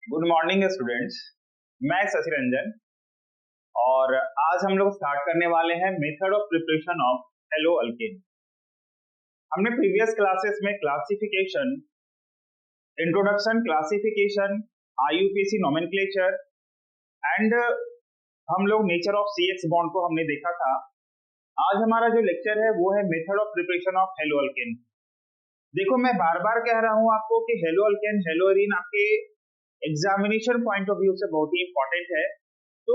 Good morning students. मैं शशि रंजन और आज हम लोग स्टार्ट करने वाले हैं method of preparation of hello alkane. हमने प्रीवियस क्लासेस में classification, introduction, classification, IUPAC nomenclature and हम लोग नेचर ऑफ सीएक्स बॉन्ड को हमने देखा था। आज हमारा जो लेक्चर है वो है method of preparation of hello alkane. देखो, मैं बार बार कह रहा हूं आपको कि हेलो अल्केन, हेलो एरीन आपके एग्जामिनेशन पॉइंट ऑफ व्यू से बहुत ही इंपॉर्टेंट है, तो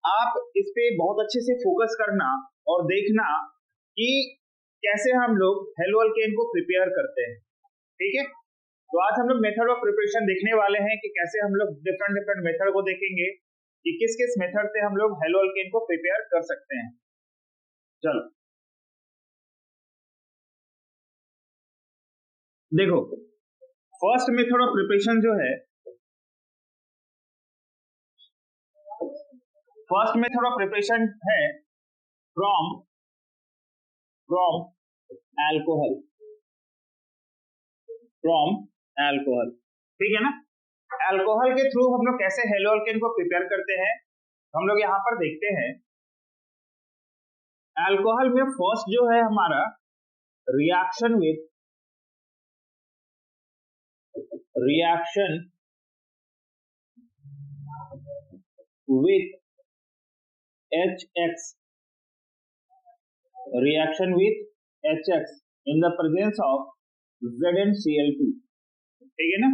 आप इस पे बहुत अच्छे से फोकस करना और देखना कि कैसे हम लोग हेलो अल्केन को प्रिपेयर करते हैं। ठीक है, तो आज हम लोग मेथड ऑफ प्रिपरेशन देखने वाले हैं कि कैसे हम लोग डिफरेंट मेथड को देखेंगे कि किस किस मेथड से हम लोग हेलो अल्केन को प्रिपेयर कर सकते हैं। चलो देखो, फर्स्ट मेथड ऑफ प्रिपरेशन जो है, फर्स्ट मेथड ऑफ प्रिपरेशन है फ्रॉम अल्कोहल, फ्रॉम अल्कोहल। ठीक है ना, अल्कोहल के थ्रू हम लोग कैसे हेलो अल्केन को प्रिपेयर करते हैं हम लोग यहाँ पर देखते हैं। अल्कोहल में फर्स्ट जो है हमारा reaction with HX, reaction with HX in the presence of ZnCl2। ठीक है ना,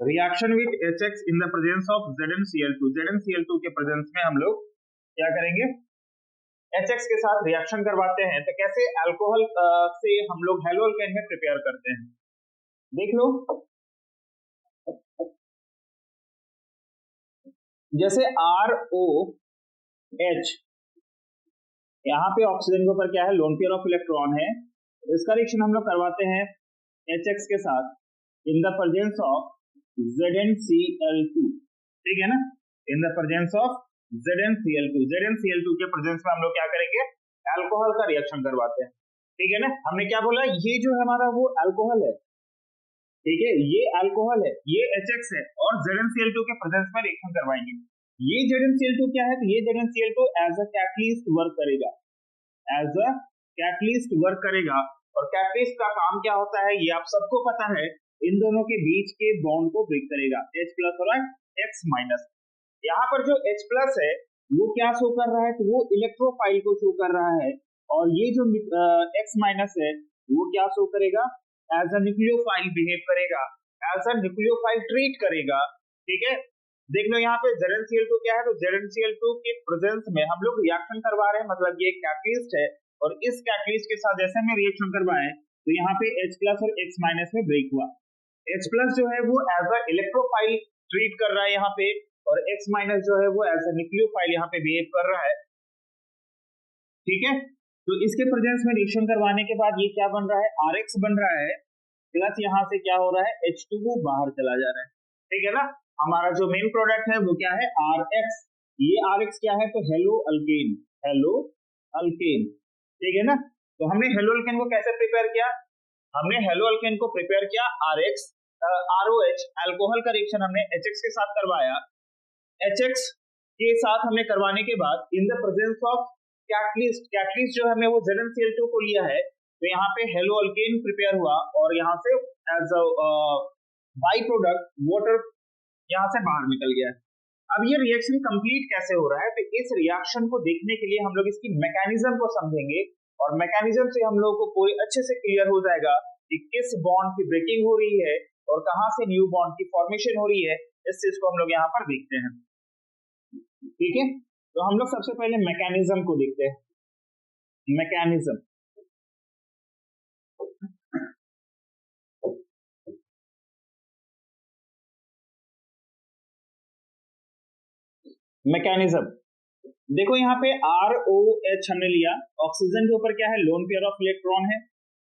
reaction with HX in the presence of ZnCl2। ZnCl2 के प्रेजेंस में हम लोग क्या करेंगे, HX के साथ रिएक्शन करवाते हैं। तो कैसे अल्कोहल से हम लोग हेलो अल्केन में प्रिपेयर करते हैं, देख लो। जैसे ROH, यहाँ पे ऑक्सीजन के ऊपर क्या है, लोन पेयर ऑफ इलेक्ट्रॉन है। इसका रिएक्शन हम लोग करवाते हैं HX के साथ in the presence of ZnCl2। ठीक है ना, in the presence of ZnCl2। ZnCl2 के प्रेजेंस में हम लोग क्या करेंगे, अल्कोहल का रिएक्शन करवाते हैं। ठीक है ना, हमने क्या बोला, ये जो हमारा वो अल्कोहल है, ठीक है, ये अल्कोहल है, ये HX है और ZnCl2 के प्रेजेंस में रिएक्शन करवाएंगे। ये ZnCl2 क्या है, तो ये ZnCl2 as a catalyst work करेगा, एज अ कैटलिस्ट वर्क करेगा। और कैटलिस्ट का काम क्या होता है ये आप सबको पता है, इन दोनों के बीच के बॉन्ड को ब्रेक करेगा, H+ और X-। यहाँ पर जो H+ है वो क्या शो कर रहा है, तो वो इलेक्ट्रोफाइल को शो कर रहा है, और ये जो X- है वो क्या शो करेगा, एज अ न्यूक्लियोफाइल बिहेव करेगा, एज अ न्यूक्लियोफाइल ट्रीट करेगा। ठीक है, देख लो यहाँ पे ZnCl2 क्या है, तो ZnCl2 के प्रेजेंस में हम लोग रिएक्शन करवा रहे हैं, मतलब ये कैटलिस्ट है, और इस कैटलिस्ट के साथ जैसे हमें रिएक्शन करवाएं तो यहाँ पे H+ और X- में ब्रेक हुआ। H+ जो है वो एज अ इलेक्ट्रोफाइल ट्रीट कर रहा है यहाँ पे, और X- जो है वो एज अ न्यूक्लियोफाइल यहाँ पे बिहेव कर रहा है। ठीक है, तो इसके प्रेजेंस में रिएक्शन करवाने के बाद ये क्या बन रहा है, RX बन रहा है, प्लस यहाँ से क्या हो रहा है, H2O बाहर चला जा रहा है। ठीक है ना, हमारा जो मेन प्रोडक्ट है वो क्या है, RX। ये RX क्या है, तो हेलो अल्केन, हेलो अल्केन। ठीक है ना, तो हमने हेलो अल्केन को कैसे प्रिपेयर किया, हमने हेलो अल्केन को प्रिपेयर किया RX, ROH अल्कोहल का रिएक्शन हमने HX के साथ करवाया। HX के साथ हमने करवाने के बाद in the presence of catalyst, catalyst जो हमने वो ZnCl2 को लिया है, तो यहाँ पे हेलो अल्केन प्रिपेयर हुआ, और यहाँ से as a by product water यहाँ से बाहर निकल गया। अब ये रिएक्शन कंप्लीट कैसे हो रहा है, तो इस रिएक्शन को देखने के लिए हम लोग इसकी मैकेनिज्म को समझेंगे, और मैकेनिज्म से हम लोग को पूरी अच्छे से क्लियर हो जाएगा कि किस बॉन्ड की ब्रेकिंग हो रही है और कहाँ से न्यू बॉन्ड की फॉर्मेशन हो रही है। इस चीज को हम लोग यहाँ पर देखते हैं। ठीक है, तो हम लोग सबसे पहले मैकेनिज्म को देखते हैं। मैकेनिज्म, मैकेनिज्म देखो, यहाँ पे ROH हमने लिया, ऑक्सीजन के ऊपर क्या है, लोन पेयर ऑफ इलेक्ट्रॉन है।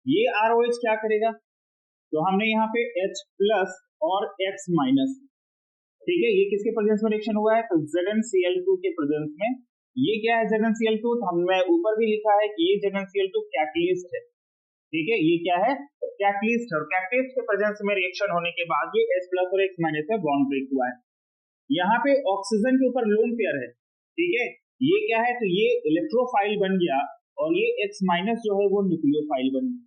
ये ROH क्या करेगा, तो हमने यहाँ पे H+ और X-। ठीक है, ये किसके प्रेजेंस में रिएक्शन हुआ है, तो ZnCl2 के प्रेजेंस में। ये क्या है ZnCl2, तो हमने ऊपर भी लिखा है कि ये ZnCl2 कैटलिस्ट है। ठीक है, ये क्या है, कैटलिस्ट है, और कैटलिस्ट के प्रेजेंस में रिएक्शन होने के बाद ये H प्लस और X माइनस में बॉन्ड ब्रेक हुआ है। यहाँ पे ऑक्सीजन के ऊपर लोन पेयर है, ठीक है, ये क्या है, तो ये इलेक्ट्रोफाइल बन गया और ये X माइनस जो है वो न्यूक्लियोफाइल बन गया,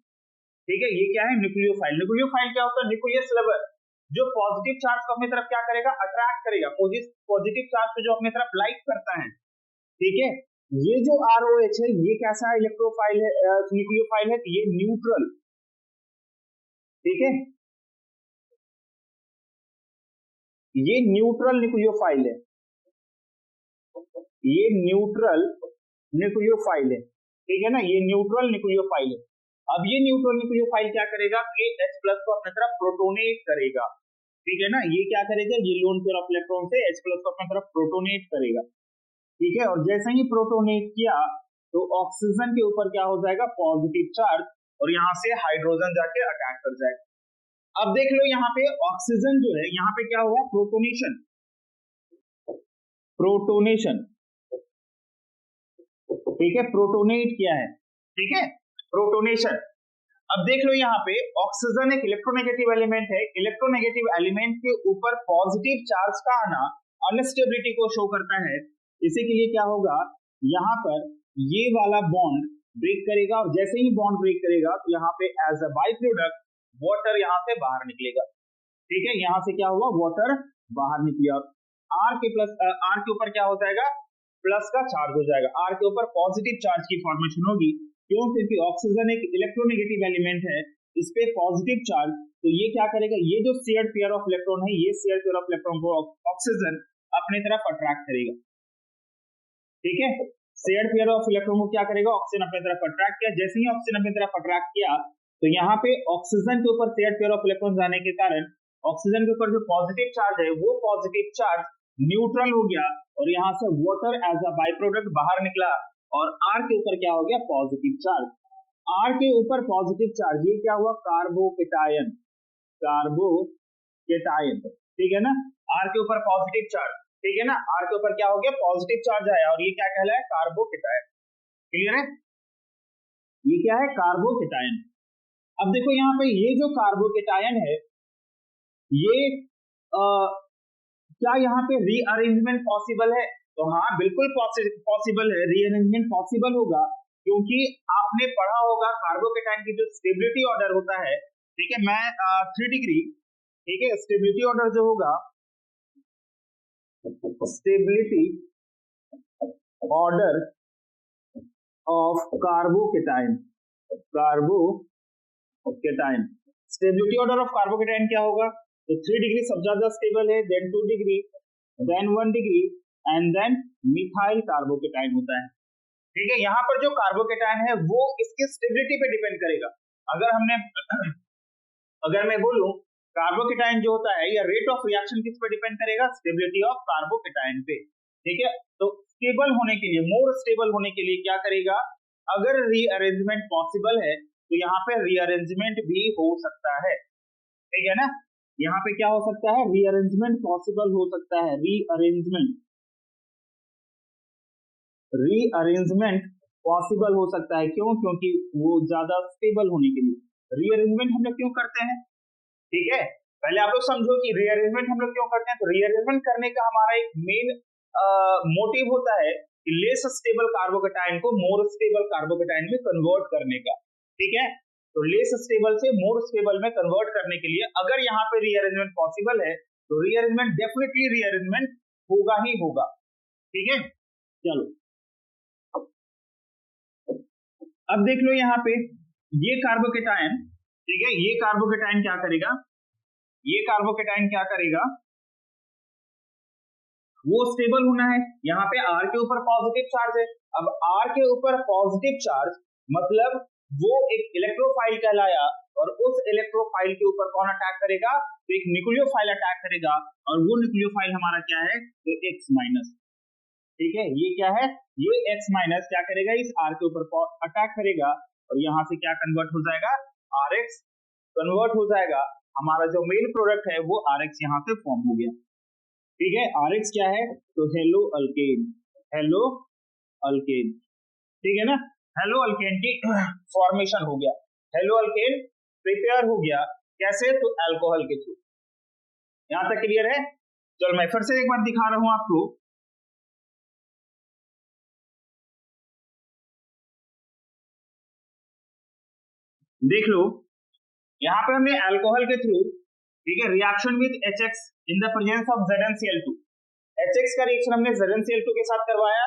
ठीक है, ये क्या है, न्यूक्लियोफाइल। न्यूक्लियोफाइल क्या होता है, न्यूक्लियस लेवल, जो पॉजिटिव चार्ज को अपनी तरफ क्या करेगा, अट्रैक्ट करेगा, पॉजिटिव चार्ज को जो अपनी तरफ लाइक करता है, ठीक है। ये जो ROH है ये कैसा इलेक्ट्रोफाइल है, न्यूक्लियोफाइल है, ये न्यूट्रल, ठीक है, ये न्यूट्रल न्यूक्लियोफाइल है, ये न्यूट्रल न्यूक्लियोफाइल है, ठीक है ना, ये न्यूट्रल न्यूक्लियोफाइल है। अब ये न्यूट्रल न्यूक्लियोफाइल क्या करेगा कि H प्लस को अपनी तरफ प्रोटोनेट करेगा, ठीक है ना, ये क्या करेगा, ये लोन पेयर ऑफ इलेक्ट्रॉन से H प्लस को अपनी तरफ प्रोटोनेट करेगा, ठीक है, और जैसे ही प्रोटोनेट किया तो ऑक्सीजन के ऊपर क्या हो जाएगा, पॉजिटिव चार्ज, और यहाँ से हाइड्रोजन जाके अटैक कर जाएगा। अब देख लो यहाँ पे ऑक्सीजन जो है, यहाँ पे क्या हुआ, प्रोटोनेशन, प्रोटोनेशन, ठीक है, प्रोटोनेट किया है, ठीक है, प्रोटोनेशन। अब देख लो यहाँ पे ऑक्सीजन एक इलेक्ट्रोनेगेटिव एलिमेंट है, इलेक्ट्रोनेगेटिव एलिमेंट के ऊपर पॉजिटिव चार्ज का आना अनस्टेबिलिटी को शो करता है। इसी के लिए क्या होगा, यहाँ पर ये वाला बॉन्ड ब्रेक करेगा, और जैसे ही बॉन्ड ब्रेक करेगा तो यहाँ पे as a by product water यहाँ से बाहर निकलेगा, ठीक है, यहाँ से क्या हुआ, वाटर बाहर निकला, R के ऊपर क्या हो जाएगा, प्लस का चार्ज हो जाएगा, R के ऊपर पॉजिटिव चार्ज की फॉर्मेशन होगी, क्यों, क्योंकि ऑक्सीजन एक इलेक्ट्रोनेगेटिव एलिमेंट है, इस पे पॉजिटिव चार्ज, तो ये क्या करेगा, ये जो शेयर्ड पेयर ऑफ इलेक्ट्रॉन है, ये शेयर्ड पेयर ऑफ इलेक्ट्रॉन को ऑक्सीजन अपनी तरफ अट्रैक्ट करेगा, ठीक है, शेयर्ड पेयर ऑफ इलेक्ट्रॉन को क्या करेगा, ऑक्सीजन अपनी तरफ अट्रैक्ट किया, जैसे ही ऑक्सीजन अपनी तरफ अट्रैक्ट किया तो यहाँ पे ऑक्सीजन के ऊपर शेयर्ड पेयर ऑफ इलेक्ट्रॉन जाने के कारण ऑक्सीजन के ऊपर जो पॉजिटिव चार्ज है वो पॉजिटिव चार्ज न्यूट्रल हो गया, और यहाँ से water as a by product बाहर निकला, और R के ऊपर क्या हो गया, पॉजिटिव चार्ज, R के ऊपर पॉजिटिव चार्ज, ये क्या हुआ, कार्बोकेटायन, कार्बोकेटायन, ठीक है ना, R के ऊपर पॉजिटिव चार्ज, ठीक है ना, R के ऊपर क्या हो गया, पॉजिटिव चार्ज आया, और ये क्या कहलाया, कार्बोकेटायन, क्लियर है, ये क्या है, कार्बोकेटायन। अब देखो यहाँ पे ये जो कार्बोकेटायन है, ये क्या यहाँ पे रीअरेंजमेंट पॉसिबल है, तो हाँ बिल्कुल पॉसिबल है, रीअरेंजमेंट पॉसिबल होगा, क्योंकि आपने पढ़ा होगा कार्बोकेटायन की जो स्टेबिलिटी ऑर्डर होता है, ठीक है, मैं 3 डिग्री, ठीक है, स्टेबिलिटी ऑर्डर जो होगा, stability order of carbocation, carbocation, stability order of carbocation क्या होगा, तो 3 डिग्री सबसे ज्यादा स्टेबल है, then 2 degree, then 1 degree, and then methyl carbocation होता है, ठीक है। यहाँ पर जो कार्बोकेटायन है वो इसकी स्टेबिलिटी पे डिपेंड करेगा। अगर मैं बोलूं कार्बोकेटायन जो होता है या रेट ऑफ रिएक्शन किस पे डिपेंड करेगा, स्टेबिलिटी ऑफ कार्बोकेटायन पे, ठीक है। तो स्टेबल होने के लिए, मोर स्टेबल होने के लिए क्या करेगा, अगर रीअरेंजमेंट पॉसिबल है तो यहाँ पे रीअरेंजमेंट भी हो सकता है, ठीक है ना, यहाँ पे क्या हो सकता है, रीअरेंजमेंट पॉसिबल हो सकता है, रीअरेंजमेंट पॉसिबल हो सकता है, क्यों, क्योंकि वो ज्यादा स्टेबल होने के लिए रीअरेंजमेंट हम लोग क्यों करते हैं, ठीक है। पहले आप लोग समझो कि रीअरेंजमेंट हम लोग क्यों करते हैं, तो रीअरेंजमेंट करने का हमारा एक मेन मोटिव होता है कि लेस स्टेबल कार्बोकेटायन को मोर स्टेबल कार्बोकेटायन में कन्वर्ट करने का, ठीक है। तो लेस स्टेबल से मोर स्टेबल में कन्वर्ट करने के लिए अगर यहाँ पे रीअरेंजमेंट पॉसिबल है तो रीअरेंजमेंट डेफिनेटली रीअरेंजमेंट होगा ही होगा, ठीक है। चलो अब देख लो यहाँ पे ये कार्बोकेटायन, ठीक है, ये कार्बोकेटायन क्या करेगा, ये कार्बोकेटायन क्या करेगा, वो स्टेबल होना है, यहाँ पे R के ऊपर पॉजिटिव चार्ज है, अब R के ऊपर पॉजिटिव चार्ज मतलब वो एक इलेक्ट्रोफाइल कहलाया, और उस इलेक्ट्रोफाइल के ऊपर कौन अटैक करेगा, तो एक न्यूक्लियोफाइल अटैक करेगा, और वो न्यूक्लियोफाइल हमारा क्या है, तो X माइनस, ठीक है, ये क्या है, ये X माइनस क्या करेगा, इस R के ऊपर अटैक करेगा, और यहाँ से क्या कन्वर्ट हो जाएगा, RX कन्वर्ट हो जाएगा, हमारा जो मेन प्रोडक्ट है वो RX यहाँ से फॉर्म हो गया, ठीक है। RX क्या है, तो हेलो अल्केन, हेलो अल्केन, ठीक है ना, हेलो अल्केन की फॉर्मेशन हो गया। हेलो अल्केन प्रिपेयर हो गया। कैसे? तो अल्कोहल के थ्रू। यहां तक क्लियर है? चलो मैं फिर से एक बार दिखा रहा हूं आपको। देख लो, यहाँ पे हमने अल्कोहल के थ्रू, ठीक है, reaction with HX in the presence of ZnCl2। HX का रिएक्शन हमने ZnCl2 के साथ करवाया,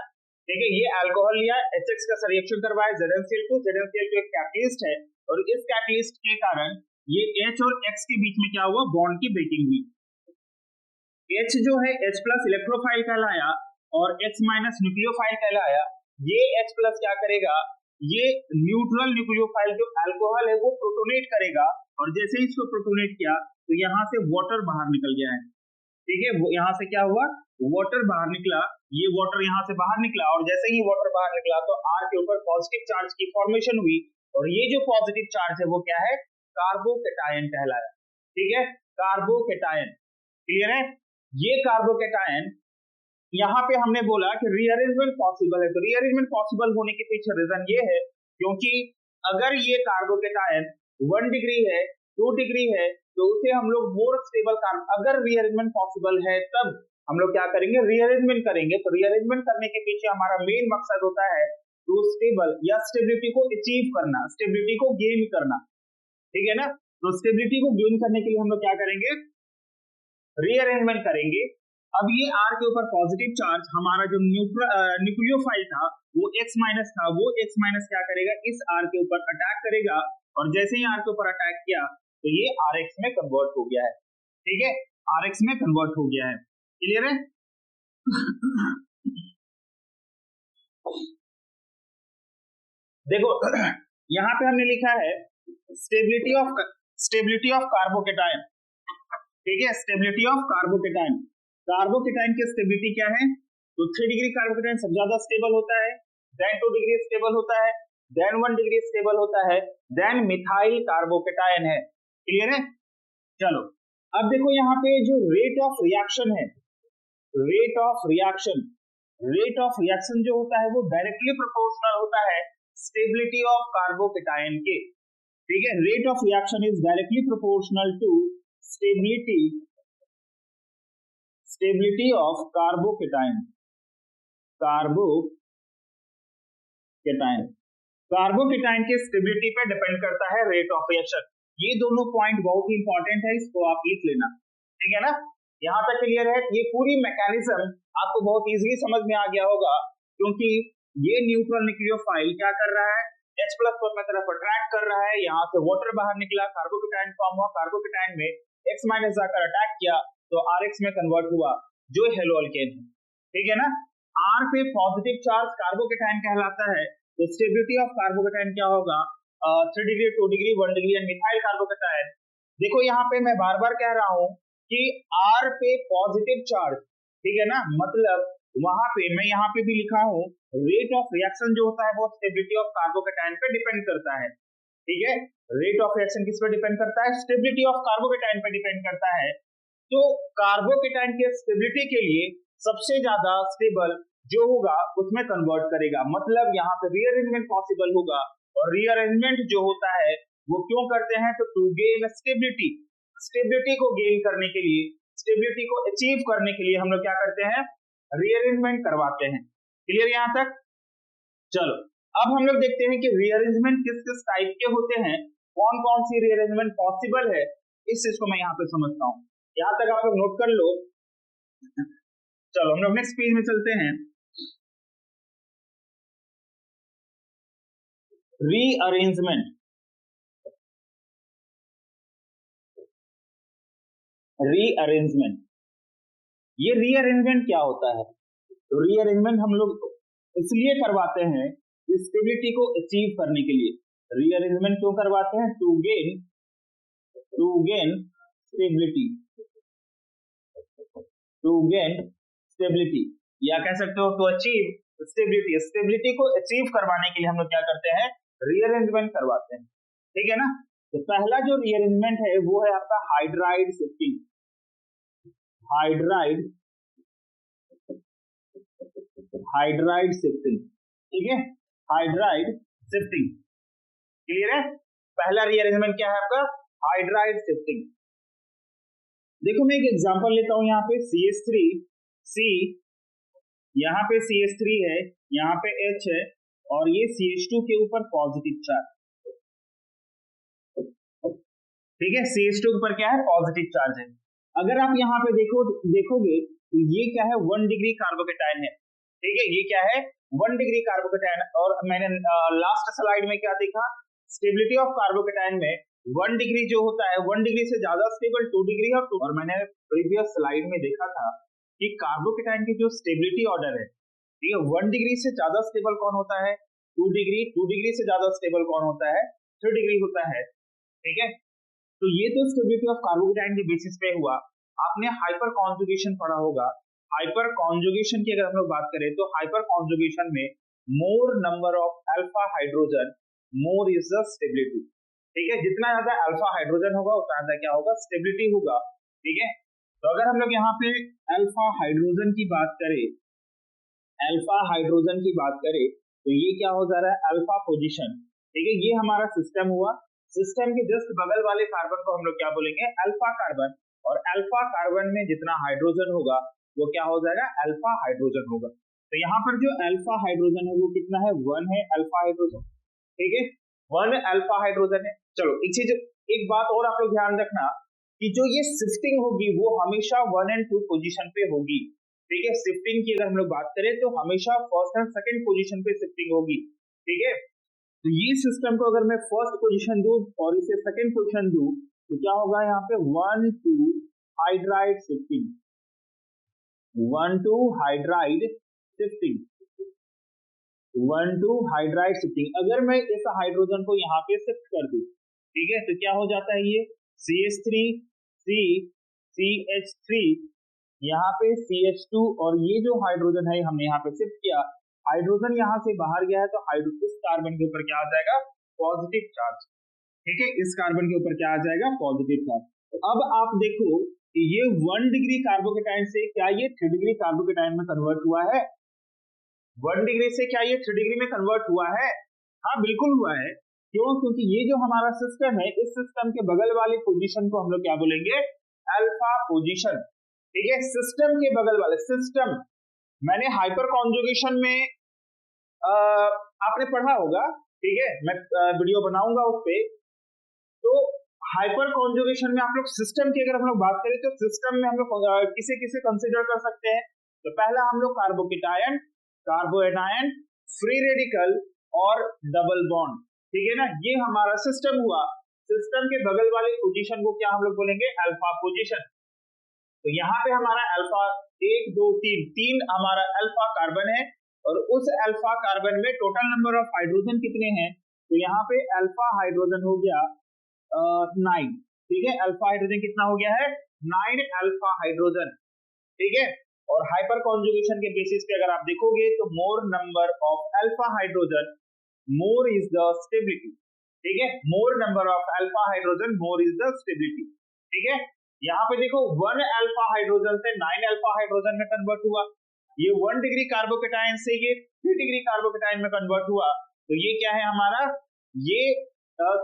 ठीक है। ये अल्कोहल लिया, HX का रिएक्शन करवाया ZnCl2। ZnCl2 एक कैटलिस्ट है और इस कैटलिस्ट के कारण ये H और X के बीच में क्या हुआ? बॉन्ड की ब्रेकिंग हुई। H जो है H प्लस इलेक्ट्रोफाइल कहलाया और X माइनस न्यूक्लियोफाइल कहलाया। ये H प्लस क्या करेगा? ये न्यूट्रल न्यूक्लियोफाइल जो अल्कोहल है वो प्रोटोनेट करेगा और जैसे ही इसको प्रोटोनेट किया तो यहाँ से वाटर बाहर निकल गया है, ठीक है। वो यहाँ से क्या हुआ? वाटर बाहर निकला। ये वाटर यहाँ से बाहर निकला और जैसे ही वाटर बाहर निकला तो R के ऊपर पॉजिटिव चार्ज की फॉर्मेशन हुई और ये जो पॉजिटिव चार्ज है वो क्या है? कार्बोकेटायन कहलाया, ठीक है, कार्बोकेटायन। क्लियर है? ये कार्बोकेटायन, यहाँ पे हमने बोला कि रीअरेंजमेंट पॉसिबल है, तो रीअरेंजमेंट पॉसिबल होने के पीछे रीजन ये है क्योंकि अगर ये कार्बोकेटायन 1 डिग्री है, 2 डिग्री है, तो उसे हम लोग मोर स्टेबल कार्बन, अगर रीअरेंजमेंट पॉसिबल है तब हम लोग क्या करेंगे? रीअरेंजमेंट करेंगे। तो रीअरेंजमेंट करने के पीछे हमारा मेन मकसद होता है टू स्टेबल या स्टेबिलिटी को अचीव करना, स्टेबिलिटी को गेन करना, ठीक है ना। तो स्टेबिलिटी को गेन करने के लिए हम लोग क्या करेंगे? रीअरेंजमेंट करेंगे। अब ये R के ऊपर पॉजिटिव चार्ज, हमारा जो न्यूक्लियोफाइल था वो X माइनस था, वो X माइनस क्या करेगा? इस R के ऊपर अटैक करेगा और जैसे ही R के ऊपर अटैक किया तो ये RX में कन्वर्ट हो गया है, ठीक है, RX में कन्वर्ट हो गया है। क्लियर है? देखो यहाँ पे हमने लिखा है स्टेबिलिटी ऑफ कार्बोकेटायन, ठीक है, स्टेबिलिटी ऑफ कार्बोकेटायन। कार्बोकेटायन की स्टेबिलिटी क्या है? तो 3 डिग्री कार्बोकेटायन सबसे ज्यादा स्टेबल होता है, देन 2 डिग्री स्टेबल होता है, देन 1 डिग्री स्टेबल होता है, देन मिथाइल कार्बोकेटायन है। क्लियर है? चलो अब देखो यहाँ पे जो रेट ऑफ रिएक्शन है, rate of reaction, rate of reaction जो होता है वो डायरेक्टली प्रोपोर्शनल होता है स्टेबिलिटी ऑफ कार्बोकेटायन के, ठीक है। Rate of reaction is directly proportional to stability of carbocation. Carbocation के स्टेबिलिटी पे डिपेंड करता है रेट ऑफ रिएक्शन। ये दोनों पॉइंट बहुत ही इंपॉर्टेंट है, इसको आप लिख लेना, ठीक है ना। यहां तक क्लियर है? ये पूरी मैकेनिज्म आपको बहुत इजीली समझ में आ गया होगा क्योंकि ये न्यूट्रल न्यूक्लियोफाइल क्या कर रहा है? H प्लस को अपनी तरफ अट्रैक्ट कर रहा है, यहाँ से वाटर बाहर निकला, कार्बोकेटायन फॉर्म हुआ, कार्बोकेटायन में X माइनस जाकर अटैक किया तो RX में कन्वर्ट हुआ जो हेलो अल्केन है, ठीक है ना। R पे पॉजिटिव चार्ज कार्बोकेटायन कहलाता है, तो स्टेबिलिटी ऑफ कार्बोकेटायन क्या होगा? 3 degree, 2 degree, 1 degree and methyl carbocation. देखो यहाँ पे मैं बार बार कह रहा हूं कि R पे पॉजिटिव चार्ज, ठीक है ना, मतलब वहां पे मैं यहाँ पे भी लिखा हूं रेट ऑफ रिएक्शन जो होता है वो स्टेबिलिटी ऑफ कार्बोकेटायन पे डिपेंड करता है, ठीक है। रेट ऑफ रिएक्शन किस पे डिपेंड करता है? स्टेबिलिटी ऑफ कार्बोकेटायन पे डिपेंड करता है। तो कार्बोकेटायन की स्टेबिलिटी के लिए सबसे ज्यादा स्टेबल जो होगा उसमें कन्वर्ट करेगा, मतलब यहाँ पे रीअरेंजमेंट पॉसिबल होगा और रीअरेंजमेंट जो होता है वो क्यों करते हैं? तो टू गेन स्टेबिलिटी, स्टेबिलिटी को गेन करने के लिए, स्टेबिलिटी को अचीव करने के लिए हम लोग क्या करते हैं? रीअरेंजमेंट करवाते हैं। क्लियर यहां तक? चलो अब हम लोग देखते हैं कि रीअरेंजमेंट किस किस टाइप के होते हैं, कौन कौन सी रीअरेंजमेंट पॉसिबल है, इस चीज को मैं यहाँ पे समझता हूँ। यहां तक आप लोग नोट कर लो। चलो हम लोग नेक्स्ट पेज में चलते हैं। रीअरेंजमेंट, रीअरेंजमेंट, ये रीअरेंजमेंट क्या होता है? तो रीअरेंजमेंट हम लोग इसलिए करवाते हैं स्टेबिलिटी को अचीव करने के लिए। रीअरेंजमेंट क्यों करवाते हैं? To gain stability, to gain stability, या कह सकते हो टू अचीव स्टेबिलिटी। स्टेबिलिटी को अचीव करवाने के लिए हम लोग क्या करते हैं? रीअरेंजमेंट करवाते हैं, ठीक है ना। तो पहला जो रीअरेंजमेंट है वो है आपका हाइड्राइड शिफ्टिंग, हाइड्राइड शिफ्टिंग, ठीक है, हाइड्राइड शिफ्टिंग। क्लियर है? पहला रीअरेंजमेंट क्या है आपका, हाइड्राइड शिफ्टिंग। देखो मैं एक एग्जांपल लेता हूं, यहाँ पे CH3C, यहाँ पे CH3 है, यहाँ पे H है, और ये CH2 के ऊपर पॉजिटिव चार्ज, ठीक है, CH2 के ऊपर क्या है, पॉजिटिव चार्ज है। अगर आप यहाँ पे देखोगे तो ये क्या है, 1 डिग्री कार्बोकेटायन है, ठीक है, ये क्या है, 1 डिग्री कार्बोकेटायन। और मैंने लास्ट स्लाइड में क्या देखा, स्टेबिलिटी ऑफ कार्बोकेटायन में 1 डिग्री जो होता है, 1 डिग्री से ज्यादा स्टेबल 2 डिग्री और मैंने प्रीवियस स्लाइड में देखा था कि कार्बोकेटायन की जो स्टेबिलिटी ऑर्डर है, ठीक है, 1 डिग्री से ज्यादा स्टेबल कौन होता है, 2 डिग्री, 2 डिग्री से ज्यादा स्टेबल कौन होता है, 3 डिग्री होता है, ठीक है। तो ये तो स्टेबिलिटी ऑफ कार्बोकेटायन के बेसिस पे हुआ। आपने हाइपर कॉन्जुगेशन पढ़ा होगा, हाइपर कॉन्जुगेशन की अगर हम लोग बात करें तो हाइपर कॉन्जुगेशन में मोर number of alpha hydrogen more is the stability, ठीक है, जितना ज्यादा अल्फा हाइड्रोजन होगा उतना ज्यादा क्या होगा, स्टेबिलिटी होगा, ठीक है। तो अगर हम लोग यहाँ पे अल्फा हाइड्रोजन की बात करें, अल्फा हाइड्रोजन की बात करें तो ये क्या हो जा रहा है, अल्फा पोजीशन, ठीक है, ये हमारा सिस्टम हुआ। सिस्टम के जस्ट बगल वाले कार्बन को हम लोग क्या बोलेंगे, अल्फा कार्बन, और अल्फा कार्बन में जितना हाइड्रोजन होगा वो क्या हो जाएगा, अल्फा हाइड्रोजन होगा। तो यहाँ पर जो अल्फा हाइड्रोजन है वो कितना है, 1 है अल्फा हाइड्रोजन, ठीक है, 1 अल्फा हाइड्रोजन है। चलो एक बात और आप लोग ध्यान रखना कि जो ये शिफ्टिंग होगी वो हमेशा 1 और 2 पोजीशन पे होगी, ठीक है। शिफ्टिंग की अगर हम लोग बात करें तो हमेशा फर्स्ट एंड सेकंड पोजीशन पे शिफ्टिंग होगी, ठीक है। तो ये सिस्टम को अगर मैं फर्स्ट पोजीशन दूं और इसे सेकंड पोजीशन दूं तो क्या होगा, यहाँ पे 1 2 hydride shifting, 1 2 hydride shifting, 1 2 hydride shifting. अगर मैं इस हाइड्रोजन को यहाँ पे शिफ्ट कर दूं, ठीक है, तो क्या हो जाता है, ये CH3 C CH3, यहाँ पे CH2, और ये जो हाइड्रोजन है हमने यहाँ पे शिफ्ट किया, हाइड्रोजन यहाँ से बाहर गया है तो हाइड्रोजन इस कार्बन के ऊपर क्या आ जाएगा, पॉजिटिव चार्ज, ठीक है, इस कार्बन के ऊपर क्या आ जाएगा, पॉजिटिव चार्ज। तो अब आप देखो कि ये 1 डिग्री कार्बोकेटायन से क्या ये 3 डिग्री कार्बोकेटायन में कन्वर्ट हुआ है, 1 डिग्री से क्या ये 3 डिग्री में कन्वर्ट हुआ है, हाँ बिल्कुल हुआ है। क्यों, क्योंकि ये जो हमारा सिस्टम है, इस सिस्टम के बगल वाले पोजीशन को हम लोग क्या बोलेंगे, अल्फा पोजीशन, ठीक है, सिस्टम के बगल वाले सिस्टम। मैंने हाइपर कॉन्जुगेशन में आपने पढ़ा होगा, ठीक है, मैं वीडियो बनाऊंगा उस पे। तो हाइपर कॉन्जुगेशन में आप लोग सिस्टम की अगर हम लोग बात करें तो सिस्टम में हम लोग किसे किसे कंसीडर कर सकते हैं, तो पहला हम लोग कार्बोकेटायन, कार्बोएनायन, फ्री रेडिकल और डबल बॉन्ड, ठीक है ना, ये हमारा सिस्टम हुआ। सिस्टम के बगल वाले पोजीशन को क्या हम लोग बोलेंगे, अल्फा पोजीशन। तो यहाँ पे हमारा अल्फा 1 2 3 हमारा अल्फा कार्बन है, और उस अल्फा कार्बन में टोटल नंबर ऑफ हाइड्रोजन कितने हैं, तो यहाँ पे अल्फा हाइड्रोजन हो गया 9, ठीक है, अल्फा हाइड्रोजन कितना हो गया है, 9 अल्फा हाइड्रोजन, ठीक है। और हाइपर कॉन्जुगेशन के बेसिस पे अगर आप देखोगे तो मोर number of alpha hydrogen more is the stability, ठीक है, मोर number of alpha hydrogen more is the stability, ठीक है। यहाँ पे देखो 1 अल्फा हाइड्रोजन से 9 अल्फा हाइड्रोजन में कन्वर्ट हुआ, ये 1 डिग्री कार्बोकेटायन से ये 3 डिग्री कार्बोकेटायन में कन्वर्ट हुआ, तो ये क्या है हमारा, ये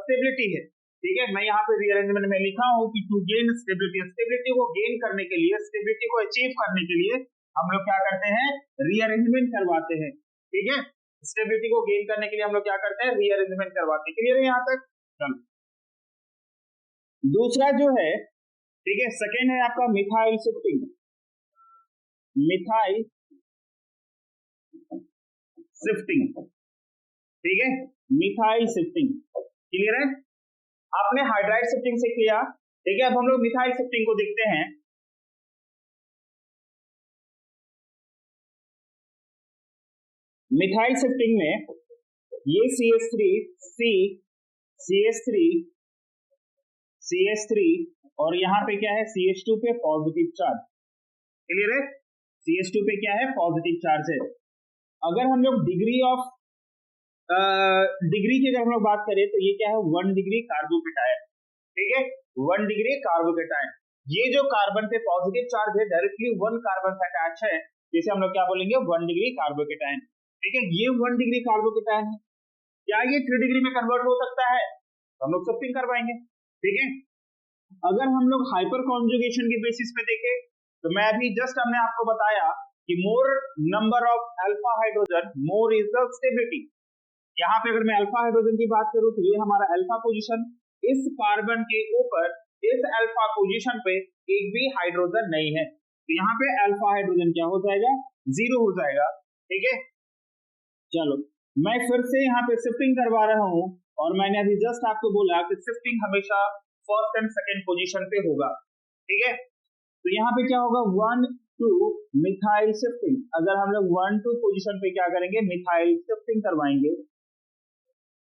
स्टेबिलिटी है, ठीक है। मैं यहाँ पे रीअरेंजमेंट में लिखा हूँ कि टू गेन स्टेबिलिटी, स्टेबिलिटी को गेन करने के लिए, स्टेबिलिटी को अचीव करने के लिए हम लोग क्या करते हैं, रीअरेंजमेंट करवाते हैं, ठीक है। स्टेबिलिटी को गेन करने के लिए हम लोग क्या करते हैं, रीअरेंजमेंट करवाते हैं। क्लियर है यहाँ तक, चलो दूसरा जो है, ठीक है, सेकेंड है आपका मिथाइल शिफ्टिंग, मिथाइल शिफ्टिंग, ठीक है, मिथाइल शिफ्टिंग, क्लियर है। आपने हाइड्राइड शिफ्टिंग से किया, ठीक है, अब हम लोग मिथाइल शिफ्टिंग को देखते हैं। मिथाइल शिफ्टिंग में ये CH3 और यहाँ पे क्या है, CH2 पे पॉजिटिव चार्ज, क्लियर है, CH2 पे क्या है, पॉजिटिव चार्ज है। अगर हम लोग डिग्री की अगर हम लोग बात करें तो ये क्या है, 1 डिग्री कार्बोकेटायन, ठीक है, 1 डिग्री कार्बोकेटायन। ये जो कार्बन पे पॉजिटिव चार्ज है डायरेक्टली 1 कार्बन से अटैच है, जिसे हम लोग क्या बोलेंगे, 1 डिग्री कार्बोकेटायन, ठीक है, ये 1 डिग्री कार्बोकेटायन है। क्या ये 3 डिग्री में कन्वर्ट हो सकता है, तो हम लोग शिफ्टिंग करवाएंगे, ठीक है। अगर हम लोग हाइपर कॉन्जुगेशन के बेसिस पे देखें तो मैं अभी जस्ट हमने आपको बताया कि more number of alpha hydrogen more is the stability. यहाँ पे अगर मैं अल्फा हाइड्रोजन की बात करूं तो ये हमारा अल्फा पोजीशन, इस कार्बन के ऊपर इस अल्फा पोजीशन पे एक भी हाइड्रोजन नहीं है, तो यहाँ पे अल्फा हाइड्रोजन क्या हो जाएगा, 0 हो जाएगा, ठीक है। चलो मैं फिर से यहाँ पे शिफ्टिंग करवा रहा हूँ और मैंने अभी जस्ट आपको बोला कि शिफ्टिंग हमेशा फर्स्ट एंड सेकेंड पोजीशन पे होगा, ठीक है। तो यहाँ पे क्या होगा, 1 2 मिथाइल शिफ्टिंग। अगर हम लोग 1 2 पोजीशन पे क्या करेंगे, मिथाइल शिफ्टिंग करवाएंगे,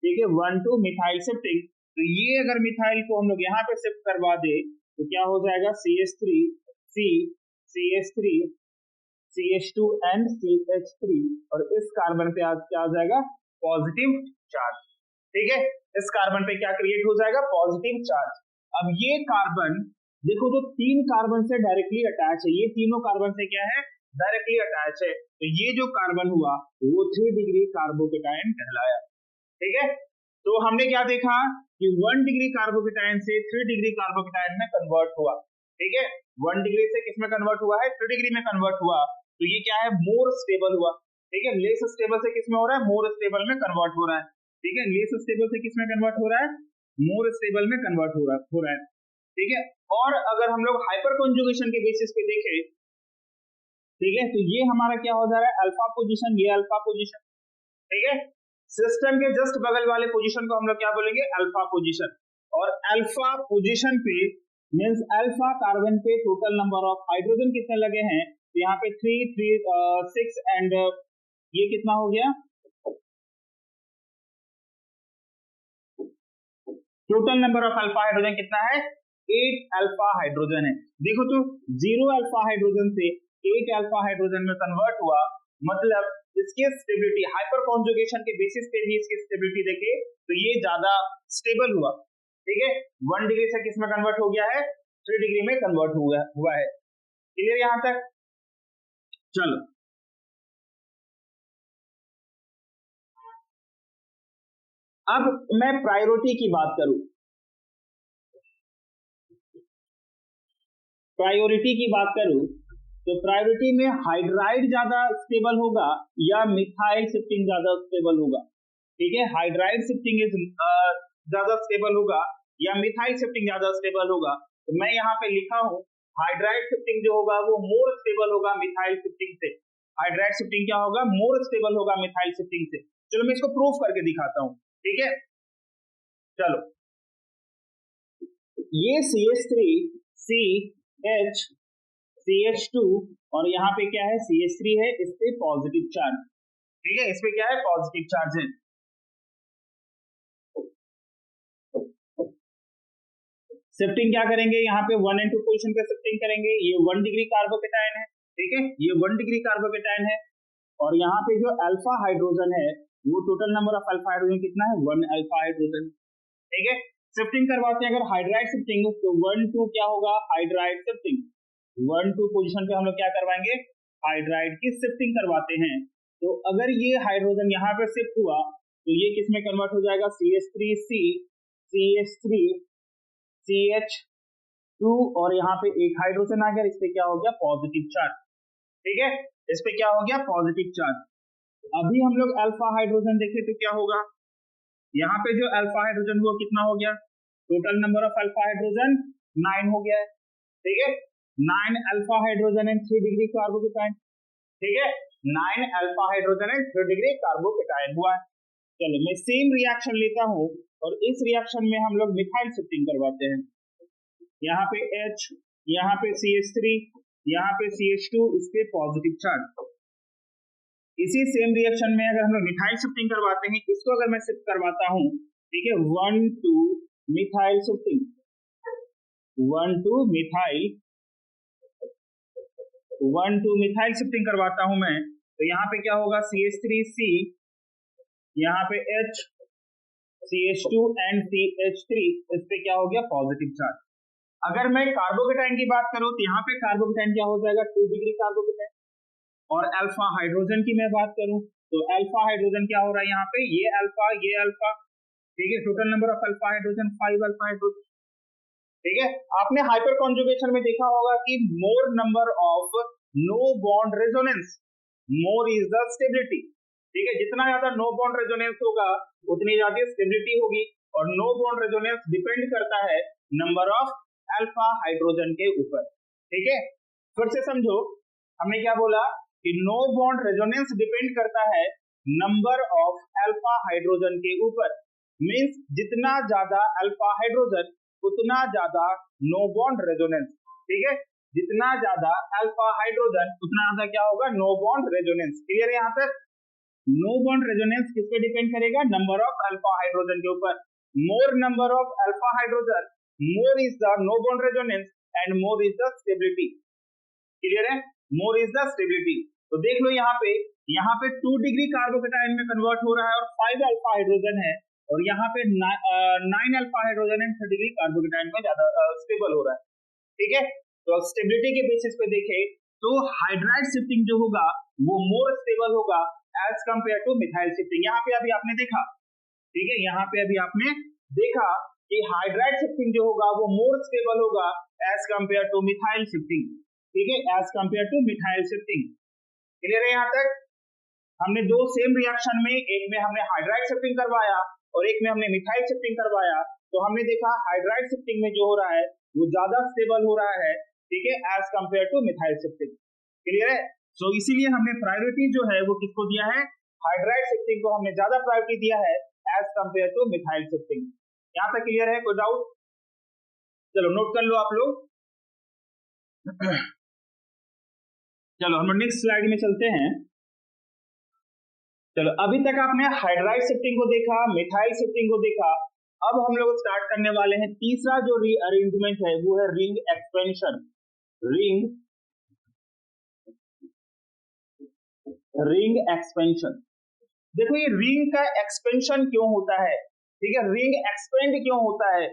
ठीक है, 1 2 मिथाइल शिफ्टिंग। तो ये अगर मिथाइल को हम लोग यहाँ पे शिफ्ट करवा दे तो क्या हो जाएगा, CH3 C CH3 CH2 and CH3, और इस कार्बन पे आज क्या आ जाएगा, पॉजिटिव चार्ज, ठीक है। इस कार्बन पे क्या क्रिएट हो जाएगा, पॉजिटिव चार्ज। अब ये कार्बन देखो जो 3 कार्बन से डायरेक्टली अटैच है, ये तीनों कार्बन से क्या है, डायरेक्टली अटैच है, तो ये जो कार्बन हुआ वो 3 डिग्री कार्बोकेटायन कहलाया, ठीक है। तो हमने क्या देखा कि 1 डिग्री कार्बोकेटायन से 3 डिग्री कार्बोकेटायन में कन्वर्ट हुआ, ठीक है। 1 डिग्री से किसमें कन्वर्ट हुआ है, 3 डिग्री में कन्वर्ट हुआ, तो ये क्या है, मोर स्टेबल हुआ, ठीक है। लेस स्टेबल से किसमें हो रहा है, मोर स्टेबल में कन्वर्ट हो रहा है, ठीक है। लेस स्टेबल से किसमें कन्वर्ट हो रहा है, मोर स्टेबल में कन्वर्ट हो रहा है, ठीक है। और अगर हम लोग हाइपर कॉन्जुगेशन के बेसिस पे देखें, ठीक है, तो ये हमारा क्या हो जा रहा है, अल्फा पोजीशन, ये अल्फा पोजीशन, ठीक है। सिस्टम के जस्ट बगल वाले पोजीशन को हम लोग क्या बोलेंगे, अल्फा पोजीशन। और अल्फा पोजीशन पे मींस अल्फा कार्बन पे टोटल नंबर ऑफ हाइड्रोजन कितने लगे हैं, तो यहाँ पे 3 3 6 एंड ये कितना हो गया, total number of alpha hydrogen कितना है, 8 अल्फा हाइड्रोजन है। देखो तो 0 अल्फा हाइड्रोजन से 8 अल्फा हाइड्रोजन में कन्वर्ट हुआ, मतलब इसकी स्टेबिलिटी हाइपर कॉन्जुगेशन के बेसिस पे भी इसकी स्टेबिलिटी देखे तो ये ज्यादा स्टेबल हुआ, ठीक है। 1 डिग्री से किसमें कन्वर्ट हो गया है, 3 डिग्री में कन्वर्ट हुआ है, क्लियर यहां तक। चलो अब मैं प्रायोरिटी की बात करूं, तो प्रायोरिटी में हाइड्राइड ज्यादा स्टेबल होगा या मिथाइल शिफ्टिंग ज्यादा स्टेबल होगा, ठीक है। हाइड्राइड शिफ्टिंग ज्यादा स्टेबल होगा या मिथाइल शिफ्टिंग ज्यादा स्टेबल होगा, तो मैं यहाँ पे लिखा हूँ हाइड्राइड शिफ्टिंग जो होगा वो मोर स्टेबल होगा मिथाइल शिफ्टिंग से। हाइड्राइड शिफ्टिंग क्या होगा, मोर स्टेबल होगा मिथाइल शिफ्टिंग से। चलो मैं इसको प्रूफ करके दिखाता हूँ, ठीक है। चलो ये CH3 CH CH2 और यहाँ पे क्या है, CH3 है, इस पे पॉजिटिव चार्ज, ठीक है, इस पे क्या है, पॉजिटिव चार्ज है। शिफ्टिंग क्या करेंगे, यहाँ पे 1 and 2 पोजीशन पे शिफ्टिंग करेंगे, ये 1 डिग्री कार्बोकेटायन है, ठीक है, ये 1 डिग्री कार्बोकेटायन है, और यहाँ पे जो अल्फा हाइड्रोजन है वो total number of alpha hydrogen कितना है, 1 अल्फा हाइड्रोजन, ठीक है। शिफ्टिंग करवाते हैं अगर हाइड्राइड शिफ्टिंग तो 1 2 क्या होगा, हाइड्राइड शिफ्टिंग, 1 2 पोजीशन पे हम लोग क्या करवाएंगे, हाइड्राइड की शिफ्टिंग करवाते हैं। तो अगर ये हाइड्रोजन यहाँ पे शिफ्ट हुआ तो ये किसमें कन्वर्ट हो जाएगा, CH3C CH3 CH2, और यहाँ पे एक हाइड्रोजन आ गया, इस पे क्या हो गया, पॉजिटिव चार्ज, ठीक है, इस पे क्या हो गया, पॉजिटिव चार्ज। अभी हम लोग अल्फा हाइड्रोजन देखें तो क्या होगा, यहाँ पे जो अल्फा हाइड्रोजन वो कितना हो गया, total number of alpha hydrogen 9 हो गया है, ठीक है, 9 alpha hydrogen and 3 degree carbocation, ठीक है, 9 alpha hydrogen and 3 degree carbocation हुआ है। चलो मैं सेम रिएक्शन लेता हूं और इस रिएक्शन में हम लोग मिथाइल शिफ्टिंग करवाते हैं, यहाँ पे H, यहाँ पे CH3, यहाँ पे CH2, इस पे पॉजिटिव चार्ज। इसी सेम रिएक्शन में अगर हम लोग मिथाइल शिफ्टिंग करवाते हैं, इसको अगर मैं शिफ्ट करवाता हूं, ठीक है, 1 2 methyl shifting, 1 2 methyl 1 2 methyl shifting करवाता हूं मैं, तो यहाँ पे क्या होगा, CH3C, यहाँ पे H, CH2 एंड CH3, इस पे क्या हो गया, पॉजिटिव चार्ज। अगर मैं कार्बोकेटायन की बात करूं तो यहाँ पे कार्बोकेटायन क्या हो जाएगा, 2 डिग्री कार्बोकेटायन। और अल्फा हाइड्रोजन की मैं बात करूं तो अल्फा हाइड्रोजन क्या हो रहा है, यहाँ पे ये अल्फा ठीक है, total number of alpha hydrogen 5 alpha hydrogen. ठीक है, आपने हाइपर कॉन्जुगेशन में देखा होगा कि more number of no bond resonance more is the stability. ठीक है, जितना ज्यादा नो बॉन्ड रेजोनेंस होगा उतनी ज्यादा स्टेबिलिटी होगी, और नो बॉन्ड रेजोनेंस डिपेंड करता है नंबर ऑफ अल्फा हाइड्रोजन के ऊपर। ठीक है, फिर से समझो, हमने क्या बोला कि नो बॉन्ड रेजोनेंस डिपेंड करता है नंबर ऑफ अल्फा हाइड्रोजन के ऊपर। मींस जितना ज्यादा अल्फा हाइड्रोजन उतना ज्यादा नो बॉन्ड रेजोनेंस। ठीक है, जितना ज्यादा अल्फा हाइड्रोजन उतना ज्यादा क्या होगा, नो बॉन्ड रेजोनेंस। क्लियर है यहाँ तक? नो बॉन्ड रेजोनेंस किस पे डिपेंड करेगा, नंबर ऑफ अल्फा हाइड्रोजन के ऊपर। More number of alpha hydrogen more is the no bond resonance and more is the stability. Clear है? More is the stability. तो देख लो यहाँ पे 2 डिग्री कार्बोकेटाइन में कन्वर्ट हो रहा है और 5 अल्फा हाइड्रोजन है, और यहाँ पे 9 alpha hydrogen and 3 degree carbocation में ज्यादा स्टेबल हो रहा है। ठीक है, तो स्टेबिलिटी के बेसिस पे देखें तो हाइड्राइड शिफ्टिंग जो होगा वो मोर स्टेबल होगा as compare to methyl shifting. यहाँ पे अभी आपने देखा, ठीक है, यहाँ पे अभी आपने देखा कि हाइड्राइड शिफ्टिंग जो होगा वो मोर स्टेबल होगा as compare to methyl shifting. ठीक है, as compare to methyl shifting. Clear है यहाँ तक? हमने दो सेम रिएक्शन में, एक में हमने हाइड्राइड शिफ्टिंग करवाया और एक में हमने मिथाइल शिफ्टिंग करवाया, तो हमने देखा हाइड्राइड शिफ्टिंग में जो हो रहा है वो ज्यादा स्टेबल हो रहा है, ठीक है, as compare to methyl shifting. Clear है? सो इसीलिए हमने प्रायोरिटी जो है वो किसको दिया है, हाइड्राइड शिफ्टिंग को हमने ज्यादा प्रायोरिटी दिया है as compare to methyl shifting. यहाँ तक क्लियर है? कोई डाउट? चलो नोट कर लो आप लोग। चलो हम नेक्स्ट स्लाइड में चलते हैं। चलो अभी तक आपने हाइड्राइड शिफ्टिंग को देखा, मिथाइल शिफ्टिंग को देखा, अब हम लोग स्टार्ट करने वाले हैं तीसरा जो रीअरेंजमेंट है वो है रिंग एक्सपेंशन। Ring expansion. देखो ये रिंग का एक्सपेंशन क्यों होता है, ठीक है, रिंग एक्सपेंड क्यों होता है,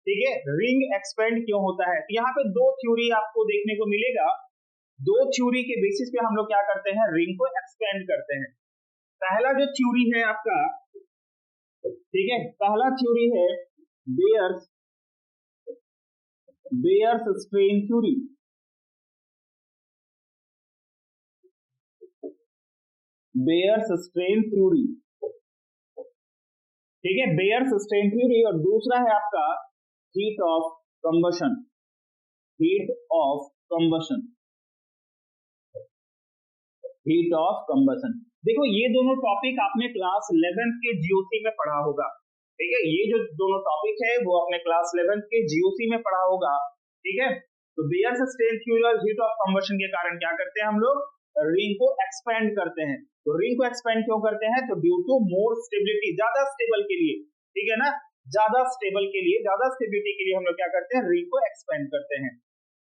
ठीक है, रिंग एक्सपेंड क्यों होता है। तो यहाँ पे दो थ्योरी आपको देखने को मिलेगा, दो थ्योरी के बेसिस पे हम लोग क्या करते हैं, रिंग को एक्सपेंड करते हैं। पहला जो थ्योरी है आपका, ठीक है, पहला थ्योरी है Baeyer's strain theory. Baeyer's strain theory, ठीक है, बेयर्स स्ट्रेन थ्योरी। और दूसरा है आपका heat of combustion. Heat of combustion, heat of combustion. देखो ये दोनों टॉपिक आपने क्लास 11th के जीओसी में पढ़ा होगा, ठीक है, ये जो दोनों टॉपिक है वो आपने क्लास 11th के जीओसी में पढ़ा होगा, ठीक है। तो बेयर्स स्ट्रेन थ्योरी और हीट ऑफ कंबशन के कारण क्या करते हैं हम लोग, रिंग को एक्सपेंड करते हैं। तो रिंग को एक्सपेंड क्यों करते हैं, तो ड्यू टू मोर स्टेबिलिटी, ज्यादा स्टेबल के लिए, ठीक है ना, ज्यादा स्टेबल के लिए, ज्यादा स्टेबिलिटी के लिए हम लोग क्या करते हैं, रिंग को एक्सपेंड करते हैं।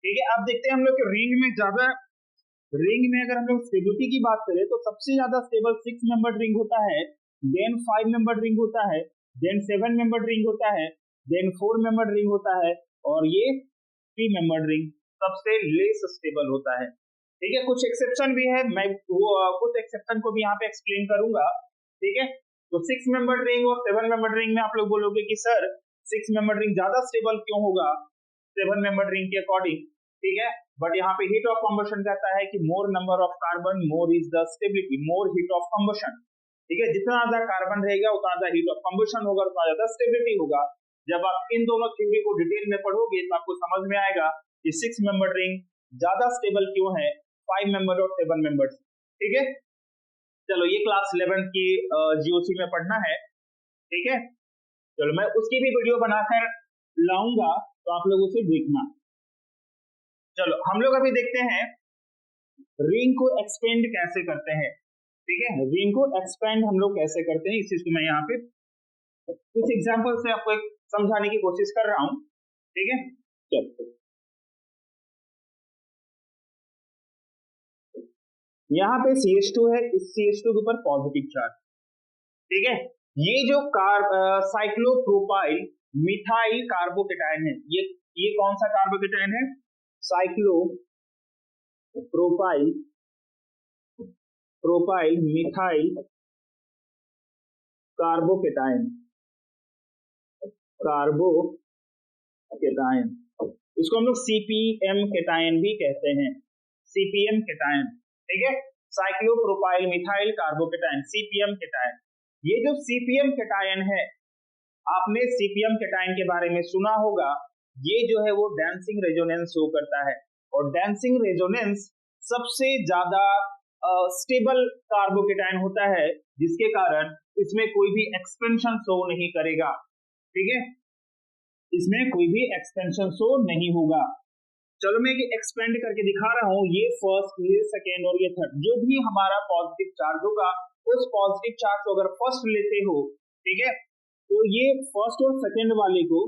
ठीक है, अब देखते हैं हम लोग रिंग में ज्यादा, रिंग में अगर हम लोग स्टेबिलिटी की बात करें तो सबसे ज्यादा स्टेबल 6 मेंबर्ड रिंग होता है, देन 5 मेंबर्ड रिंग होता है, देन 7 मेंबर्ड रिंग होता है, देन 4 मेंबर्ड रिंग होता है, और ये 3 मेंबर्ड रिंग सबसे लेस स्टेबल होता है। ठीक है, कुछ एक्सेप्शन भी है, मैं वो कुछ एक्सेप्शन को भी यहाँ पे एक्सप्लेन करूंगा, ठीक है। तो 6 मेंबर्ड रिंग और 7 मेंबर्ड रिंग में आप लोग बोलोगे कि सर 6 मेंबर्ड रिंग ज्यादा स्टेबल क्यों होगा 7 मेंबर्ड रिंग के अकॉर्डिंग, ठीक है, बट यहाँ पे हीट ऑफ कंबशन कहता है कि more number of carbon more is the stability, more heat of combustion, ठीक है, जितना ज्यादा कार्बन रहेगा उतना ज्यादा हीट ऑफ कंबशन होगा, उतना ज्यादा स्टेबिलिटी होगा। जब आप इन दोनों थ्योरी को डिटेल में पढ़ोगे तो आपको समझ में आएगा कि 6 मेंबर्ड रिंग ज्यादा स्टेबल क्यों है 5 मेंबर और 7 मेंबर्स, ठीक है। चलो ये क्लास 11 की जीओसी में पढ़ना है, ठीक है। चलो मैं उसकी भी वीडियो बनाकर लाऊंगा तो आप लोग उसे देखना। चलो हम लोग अभी देखते हैं रिंग को एक्सपेंड कैसे करते हैं, ठीक है, रिंग को एक्सपेंड हम लोग कैसे करते हैं, इस चीज को मैं यहाँ पे कुछ एग्जांपल से आपको एक समझाने की कोशिश कर रहा हूं, ठीक है। चलो यहाँ पे CH2 है, इस CH2 के ऊपर पॉजिटिव चार्ज, ठीक है। ये जो साइक्लोप्रोपाइल मिथाइल कार्बोकेटाइन है, ये कौन सा कार्बोकेटाइन है, साइक्लोप्रोपाइल मिथाइल कार्बोकेटाइन, कार्बो केटायन, इसको हम लोग सीपीएम केटायन भी कहते हैं, सीपीएम केटायन, ठीक है, cyclopropyl methyl carbocation, CPM cation. ये जो सीपीएम केटायन है, आपने सीपीएम केटायन के बारे में सुना होगा, ये जो है वो डांसिंग रेजोनेंस शो करता है, और डांसिंग रेजोनेंस सबसे ज्यादा स्टेबल कार्बोकेटायन होता है, जिसके कारण इसमें कोई भी एक्सपेंशन शो नहीं करेगा, ठीक है, इसमें कोई भी एक्सपेंशन शो नहीं होगा। चलो मैं एक्सपेंड करके दिखा रहा हूं, ये फर्स्ट, ये सेकेंड और ये थर्ड, जो भी हमारा पॉजिटिव चार्ज होगा, उस पॉजिटिव चार्ज को अगर फर्स्ट लेते हो, ठीक है, तो ये फर्स्ट और सेकेंड वाले को,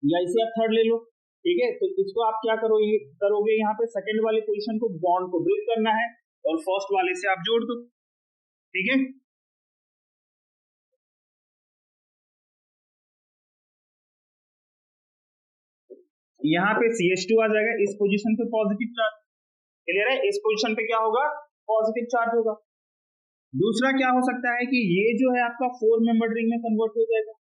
या इसे आप थर्ड ले लो, ठीक है, तो इसको आप क्या करोगे, यहाँ पे सेकेंड वाले पोजीशन को, बॉन्ड को ब्रेक करना है और फर्स्ट वाले से आप जोड़ दो, ठीक है। यहाँ पे CH2 आ जाएगा, इस पोजीशन पे पॉजिटिव चार्ज, क्लियर है, इस पोजीशन पे क्या होगा, पॉजिटिव चार्ज होगा। दूसरा क्या हो सकता है कि ये जो है आपका 4 मेंबर रिंग में कन्वर्ट हो जाएगा,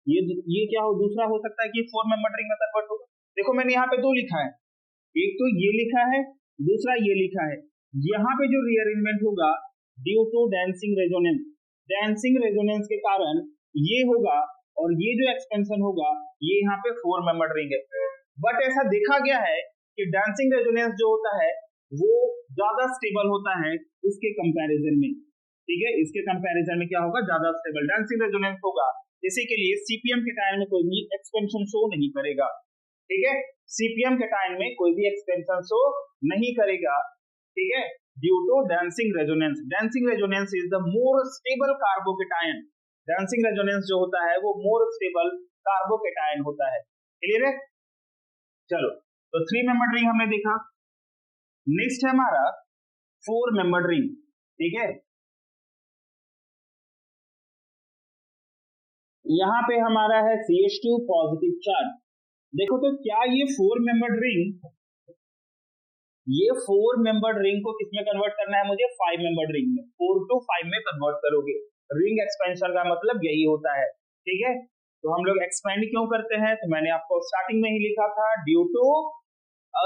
ये क्या हो, दूसरा हो सकता है कि 4 मेंबर रिंग में कन्वर्ट होगा। देखो मैंने यहाँ पे दो लिखा है, एक तो ये लिखा है, दूसरा ये लिखा है। यहाँ पे जो रीअरेंजमेंट होगा due to dancing resonance, dancing resonance के कारण ये होगा, और ये जो एक्सपेंशन होगा ये यहाँ पे 4 मेंबर रिंग है। बट ऐसा देखा गया है कि डांसिंग रेजोनेंस जो होता है वो ज्यादा स्टेबल होता है इसके कंपैरिजन में, ठीक है, इसके कंपैरिजन में क्या होगा, ज्यादा स्टेबल डांसिंग रेजोनेंस होगा, इसी के लिए सीपीएम केटायन में कोई भी एक्सपेंशन शो नहीं करेगा, ठीक है, सीपीएम केटायन में कोई भी एक्सपेंशन शो नहीं करेगा, ठीक है, due to dancing resonance. Dancing resonance is the more stable carbocation, dancing resonance जो होता है वो मोर स्टेबल कार्बोकेटायन होता है, क्लियर है। चलो तो 3 मेंबर्ड रिंग हमने देखा, नेक्स्ट है हमारा 4 मेंबर्ड रिंग, ठीक है, यहाँ पे हमारा है CH2 पॉजिटिव चार्ज। देखो तो क्या ये 4 मेंबर्ड रिंग, ये 4 मेंबर्ड रिंग को किसमें कन्वर्ट करना है मुझे, 5 मेंबर्ड रिंग में, 4 to 5 में कन्वर्ट करोगे। रिंग एक्सपेंशन का मतलब यही होता है, ठीक है। तो हम लोग एक्सपेंड क्यों करते हैं, तो मैंने आपको स्टार्टिंग में ही लिखा था, due to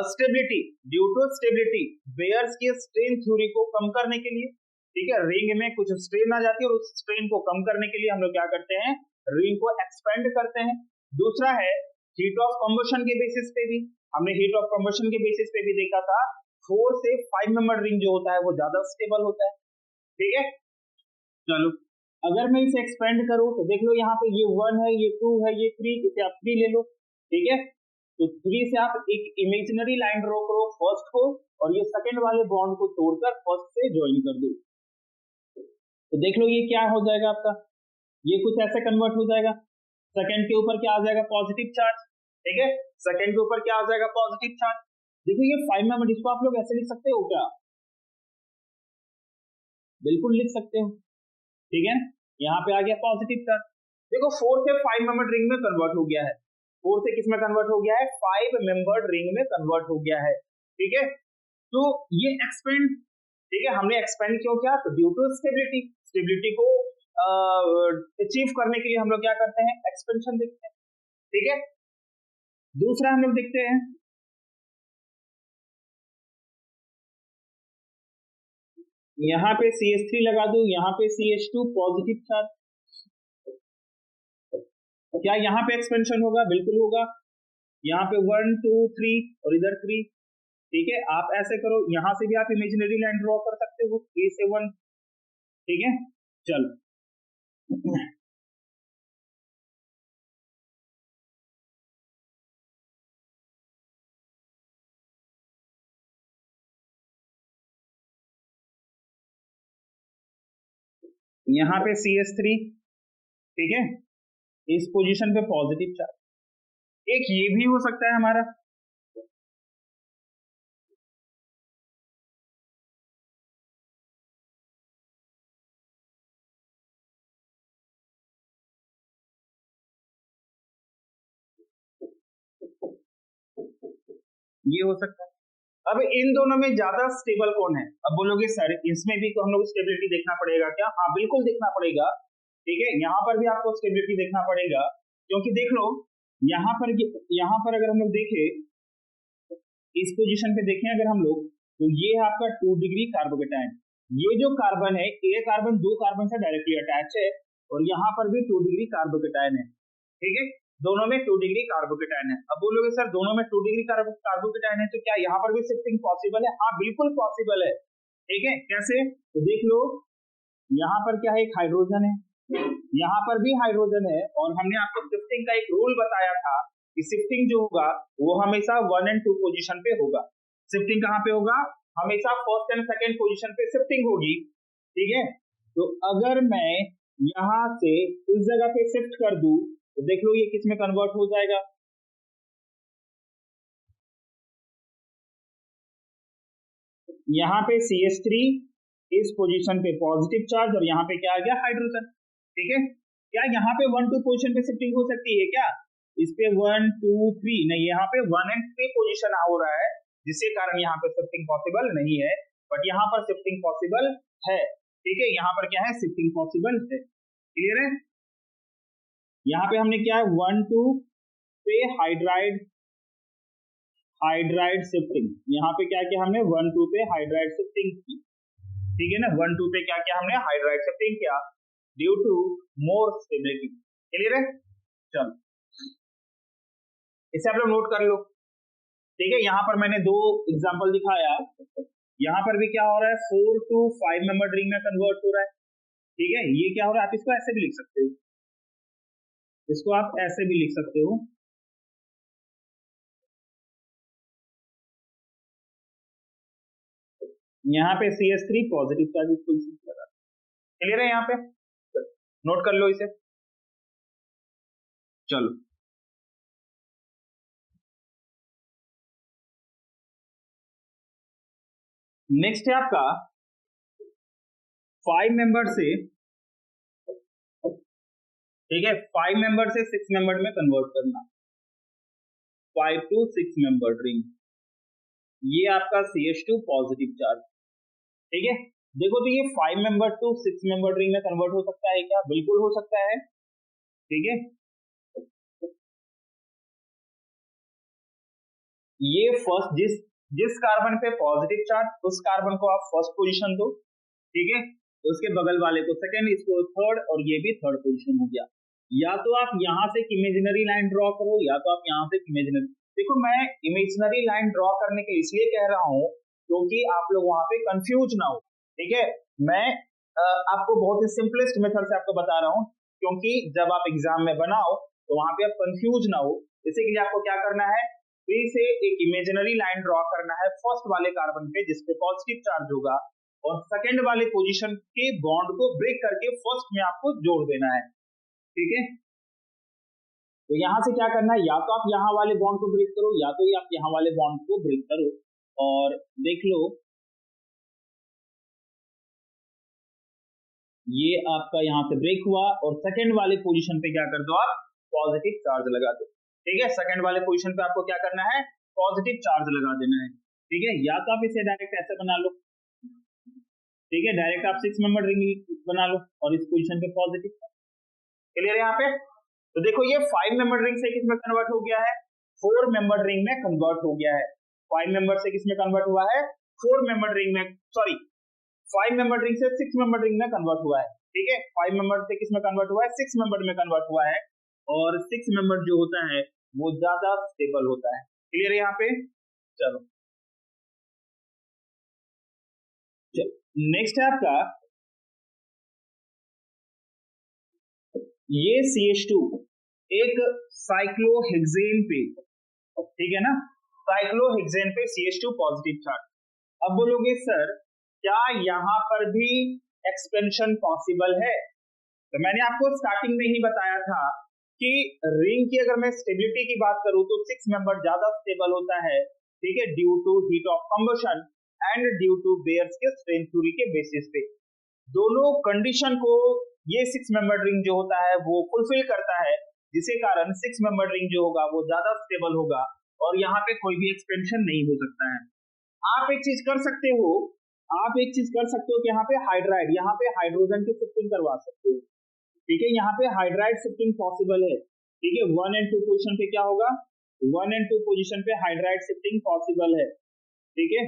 stability, due to stability, Baeyer's की स्ट्रेन थ्योरी को कम करने के लिए, ठीक है, रिंग में कुछ स्ट्रेन आ जाती है और उस स्ट्रेन को कम करने के लिए हम लोग क्या करते हैं, रिंग को एक्सपेंड करते हैं। दूसरा है हीट ऑफ कंबशन के बेसिस पे भी, हमने हीट ऑफ कंबशन के बेसिस पे भी देखा था 4 से 5 मेंबर रिंग जो होता है वो ज्यादा स्टेबल होता है, ठीक है। चलो अगर मैं इसे एक्सपेंड करूं तो देख लो यहाँ पे ये 1 है, ये 2 है, ये 3, इसे आप 3 ले लो, ठीक है, तो 3 से आप एक इमेजिनरी लाइन ड्रॉ करो फर्स्ट को, और ये सेकंड वाले बॉन्ड को तोड़कर फर्स्ट से ज्वाइन कर दो, तो देख लो ये क्या हो जाएगा आपका, ये कुछ ऐसे कन्वर्ट हो जाएगा, सेकंड के ऊपर क्या आ जाएगा, पॉजिटिव चार्ज, ठीक है, सेकंड के ऊपर क्या आ जाएगा, पॉजिटिव चार्ज। देखो ये 5 मेंबर, इसको आप लोग ऐसे लिख सकते हो क्या, बिल्कुल लिख सकते हो, ठीक है, यहाँ पे आ गया पॉजिटिव चार्ज। देखो 4 से 5 मेंबर्ड रिंग में कन्वर्ट हो गया है, 4 से किस में कन्वर्ट हो गया है, 5 मेंबर्ड रिंग में कन्वर्ट हो गया है, ठीक है। तो ये एक्सपेंड, ठीक है, हमने एक्सपेंड क्यों किया, तो ड्यू टू स्टेबिलिटी, स्टेबिलिटी को अचीव करने के लिए हम लोग क्या करते हैं, एक्सपेंशन देखते हैं, ठीक है। दूसरा हम लोग देखते हैं, यहाँ पे CH3 लगा दो, यहाँ पे CH2 पॉजिटिव चार्ज, क्या यहाँ पे एक्सपेंशन होगा, बिल्कुल होगा, यहाँ पे 1 2 3 और इधर 3, ठीक है। आप ऐसे करो, यहां से भी आप इमेजिनरी लाइन ड्रॉ कर सकते हो, A से 1, ठीक है। चलो यहाँ पे CH3, ठीक है, इस पोजीशन पे पॉजिटिव चार्ज, एक ये भी हो सकता है हमारा, ये हो सकता है। अब इन दोनों में ज्यादा स्टेबल कौन है, अब बोलोगे सर इसमें भी तो हम लोग स्टेबिलिटी देखना पड़ेगा क्या, हाँ बिल्कुल देखना पड़ेगा, ठीक है, यहाँ पर भी आपको स्टेबिलिटी देखना पड़ेगा, क्योंकि देख लो यहाँ पर अगर हम लोग देखें, इस पोजीशन पे देखें अगर हम लोग, तो ये है आपका 2 डिग्री कार्बोकेटायन। ये जो कार्बन है, ये कार्बन 2 कार्बन से डायरेक्टली अटैच है, और यहाँ पर भी 2 डिग्री कार्बोकेटायन है, ठीक है, दोनों में 2 डिग्री कार्बोकेटायन है। अब बोलोगे सर दोनों में 2 डिग्री कार्बोकेटायन है तो क्या यहाँ पर भी शिफ्टिंग पॉसिबल है? हाँ बिल्कुल पॉसिबल है, ठीक है। कैसे? तो देख लो यहाँ पर क्या है, एक हाइड्रोजन है, यहाँ पर भी हाइड्रोजन है, और हमने आपको शिफ्टिंग का एक रूल बताया था कि शिफ्टिंग जो होगा वो हमेशा 1 और 2 पोजीशन पे होगा। शिफ्टिंग कहाँ पे होगा? हमेशा फर्स्ट एंड सेकंड पोजीशन पे शिफ्टिंग होगी, ठीक है। तो अगर मैं यहां से इस जगह पे शिफ्ट कर दूं तो देख लो ये किस में कन्वर्ट हो जाएगा, यहाँ पे CH3 इस पोजीशन पे पॉजिटिव चार्ज, और यहाँ पे क्या आ गया, हाइड्रोजन, ठीक है। क्या यहाँ पे 1 2 पोजीशन पे शिफ्टिंग हो सकती है क्या? इस पे 1 2 3 नहीं, यहाँ पे 1 और 3 पोजीशन हो रहा है, जिसके कारण यहाँ पे शिफ्टिंग पॉसिबल नहीं है, बट यहाँ पर शिफ्टिंग पॉसिबल है, ठीक है। यहाँ पर क्या है, शिफ्टिंग पॉसिबल है, क्लियर है। यहाँ पे हमने क्या है, 1 2 पे हाइड्राइड शिफ्टिंग, यहाँ पे क्या किया हमने, 1 2 पे हाइड्राइड शिफ्टिंग की, ठीक है ना। 1 2 पे क्या किया हमने, हाइड्राइड शिफ्टिंग किया due to more stability, clear है। चलो इसे आप लोग नोट कर लो, ठीक है। यहाँ पर मैंने 2 एग्जांपल दिखाया, यहाँ पर भी क्या हो रहा है, 4 to 5 मेंबर रिंग में कन्वर्ट हो रहा है, ठीक है। ये क्या हो रहा है, आप इसको ऐसे भी लिख सकते हो, इसको आप ऐसे भी लिख सकते हो, यहाँ पे CH3 पॉजिटिव चार्ज इसको लगा, क्लियर है। यहाँ पे नोट कर लो इसे। चलो नेक्स्ट है आपका 5 मेंबर से, ठीक है, 5 मेंबर से 6 मेंबर में कन्वर्ट करना, 5 to 6 मेंबर रिंग, ये आपका CH2 पॉजिटिव चार्ज, ठीक है। देखो तो ये 5 मेंबर टू 6 मेंबर रिंग में कन्वर्ट हो सकता है क्या? बिल्कुल हो सकता है, ठीक है। ये फर्स्ट जिस कार्बन पे पॉजिटिव चार्ज, उस कार्बन को आप फर्स्ट पोजीशन दो, ठीक है, उसके बगल वाले को सेकंड, इसको थर्ड, और ये भी थर्ड पोजीशन हो गया। या तो आप यहां से इमेजिनरी लाइन ड्रॉ करो, या तो आप यहां से इमेजिनरी, देखो मैं इमेजिनरी लाइन ड्रॉ करने के इसलिए कह रहा हूं क्योंकि आप लोग वहां पे कंफ्यूज ना हो, ठीक है। मैं आपको बहुत ही सिंपलेस्ट मेथड से आपको बता रहा हूं, क्योंकि जब आप एग्जाम में बनाओ तो वहां पे आप कंफ्यूज ना हो, इसी के लिए आपको क्या करना है, फिर से एक इमेजिनरी लाइन ड्रॉ करना है फर्स्ट वाले कार्बन पे जिसपे पॉजिटिव चार्ज होगा, और सेकेंड वाले पोजीशन के बॉन्ड को ब्रेक करके फर्स्ट में आपको जोड़ देना है, ठीक है। तो यहां से क्या करना है, या तो आप यहां वाले बॉन्ड को ब्रेक करो, या तो आप यहां वाले बॉन्ड को ब्रेक करो, और देख लो ये आपका यहां से ब्रेक हुआ, और सेकेंड वाले पोजीशन पे क्या कर दो, आप पॉजिटिव चार्ज लगा दो, ठीक है। सेकेंड वाले पोजीशन पे आपको क्या करना है, पॉजिटिव चार्ज लगा देना है, ठीक है। या तो आप इसे डायरेक्ट ऐसे बना लो, ठीक है, डायरेक्ट आप 6 मेंबर रिंग बना लो और इस पोजीशन पे पॉजिटिव, क्लियर है यहाँ पे। तो देखो ये 5 मेंबर रिंग से किसमें कन्वर्ट हो गया है, 4 मेंबर रिंग में कन्वर्ट हो गया है। 5 मेंबर से किसमें कन्वर्ट हुआ है, 4 मेंबर रिंग में, सॉरी 5 मेंबर रिंग से 6 मेंबर रिंग में कन्वर्ट हुआ है, ठीक है। 5 मेंबर से किसमें कन्वर्ट हुआ है, 6 मेंबर में कन्वर्ट हुआ है, और 6 मेंबर जो होता है वो ज्यादा स्टेबल होता है, क्लियर है यहाँ पे। चलो नेक्स्ट है आपका ये CH2 एक साइक्लोहेक्सेन पे, ठीक है ना, साइक्लोहेक्सेन पे CH2 पॉजिटिव चार्ज। अब बोलोगे सर क्या यहाँ पर भी एक्सपेंशन पॉसिबल है? तो मैंने आपको स्टार्टिंग में ही बताया था कि रिंग की अगर मैं स्टेबिलिटी की बात करूं तो 6 मेंबर ज्यादा स्टेबल होता है, ठीक है, due to heat of combustion and due to Baeyer's के स्ट्रेन थ्योरी के बेसिस पे। दोनों कंडीशन को ये 6 मेंबर रिंग जो होता है वो फुलफिल करता है, जिसके कारण 6 मेंबर रिंग जो होगा वो ज्यादा स्टेबल होगा, और यहाँ पे कोई भी एक्सपेंशन नहीं हो सकता है। आप एक चीज कर सकते हो, कि यहाँ पे हाइड्रोजन की शिफ्टिंग करवा सकते हो, ठीक है, यहाँ पे हाइड्राइड शिफ्टिंग पॉसिबल है, ठीक है, 1 और 2 पोजीशन पे क्या होगा, 1 और 2 पोजीशन पे हाइड्राइड शिफ्टिंग पॉसिबल है। ठीक है,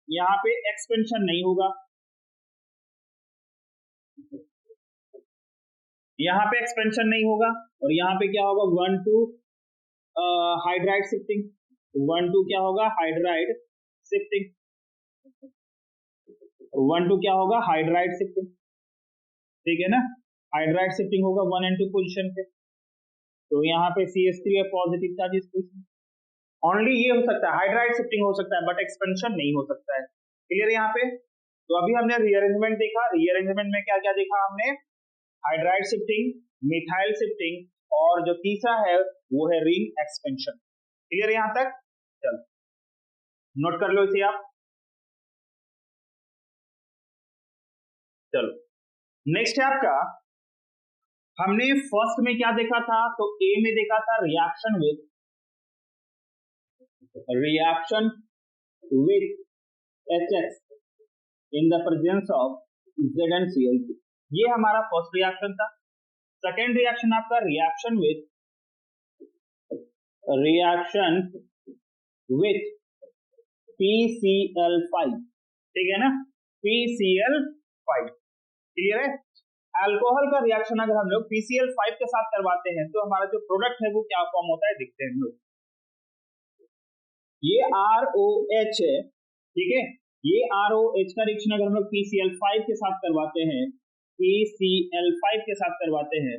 यहाँ पे एक्सपेंशन नहीं होगा, यहाँ पे एक्सपेंशन नहीं होगा, और यहाँ पे क्या होगा 1 2 हाइड्राइड शिफ्टिंग, 1 2 क्या होगा हाइड्राइड शिफ्टिंग, 1 2 क्या होगा हाइड्राइड शिफ्टिंग। ठीक है ना, हाइड्राइड शिफ्टिंग होगा 1 और 2 पोजीशन पे। तो यहाँ पे CH3 है पॉजिटिव चार्ज इस पोजीशन, ओनली ये हो सकता है हाइड्राइड शिफ्टिंग हो सकता है, बट एक्सपेंशन नहीं हो सकता है। क्लियर यहाँ पे। तो अभी हमने रीअरेंजमेंट देखा, रीअरेंजमेंट में क्या क्या देखा हमने, हाइड्राइड शिफ्टिंग, मिथाइल शिफ्टिंग, और जो तीसरा है वो है रिंग एक्सपेंशन। क्लियर यहाँ तक, चलो नोट कर लो इसे आप। चलो नेक्स्ट है आपका, हमने फर्स्ट में क्या देखा था, तो ए में देखा था reaction with HX in the presence of ZnCl2, ये हमारा फर्स्ट रिएक्शन था। सेकेंड रिएक्शन आपका रिएक्शन विथ PCl5, ठीक है ना, PCl5। क्लियर है, अल्कोहल का रिएक्शन अगर हम लोग PCl5 के साथ करवाते हैं तो हमारा जो प्रोडक्ट है वो क्या फॉर्म होता है, देखते हैं हम लोग। ये ROH है, ठीक है, ये ROH का रिएक्शन अगर हम लोग PCl5 के साथ करवाते हैं, PCl5 के साथ करवाते हैं,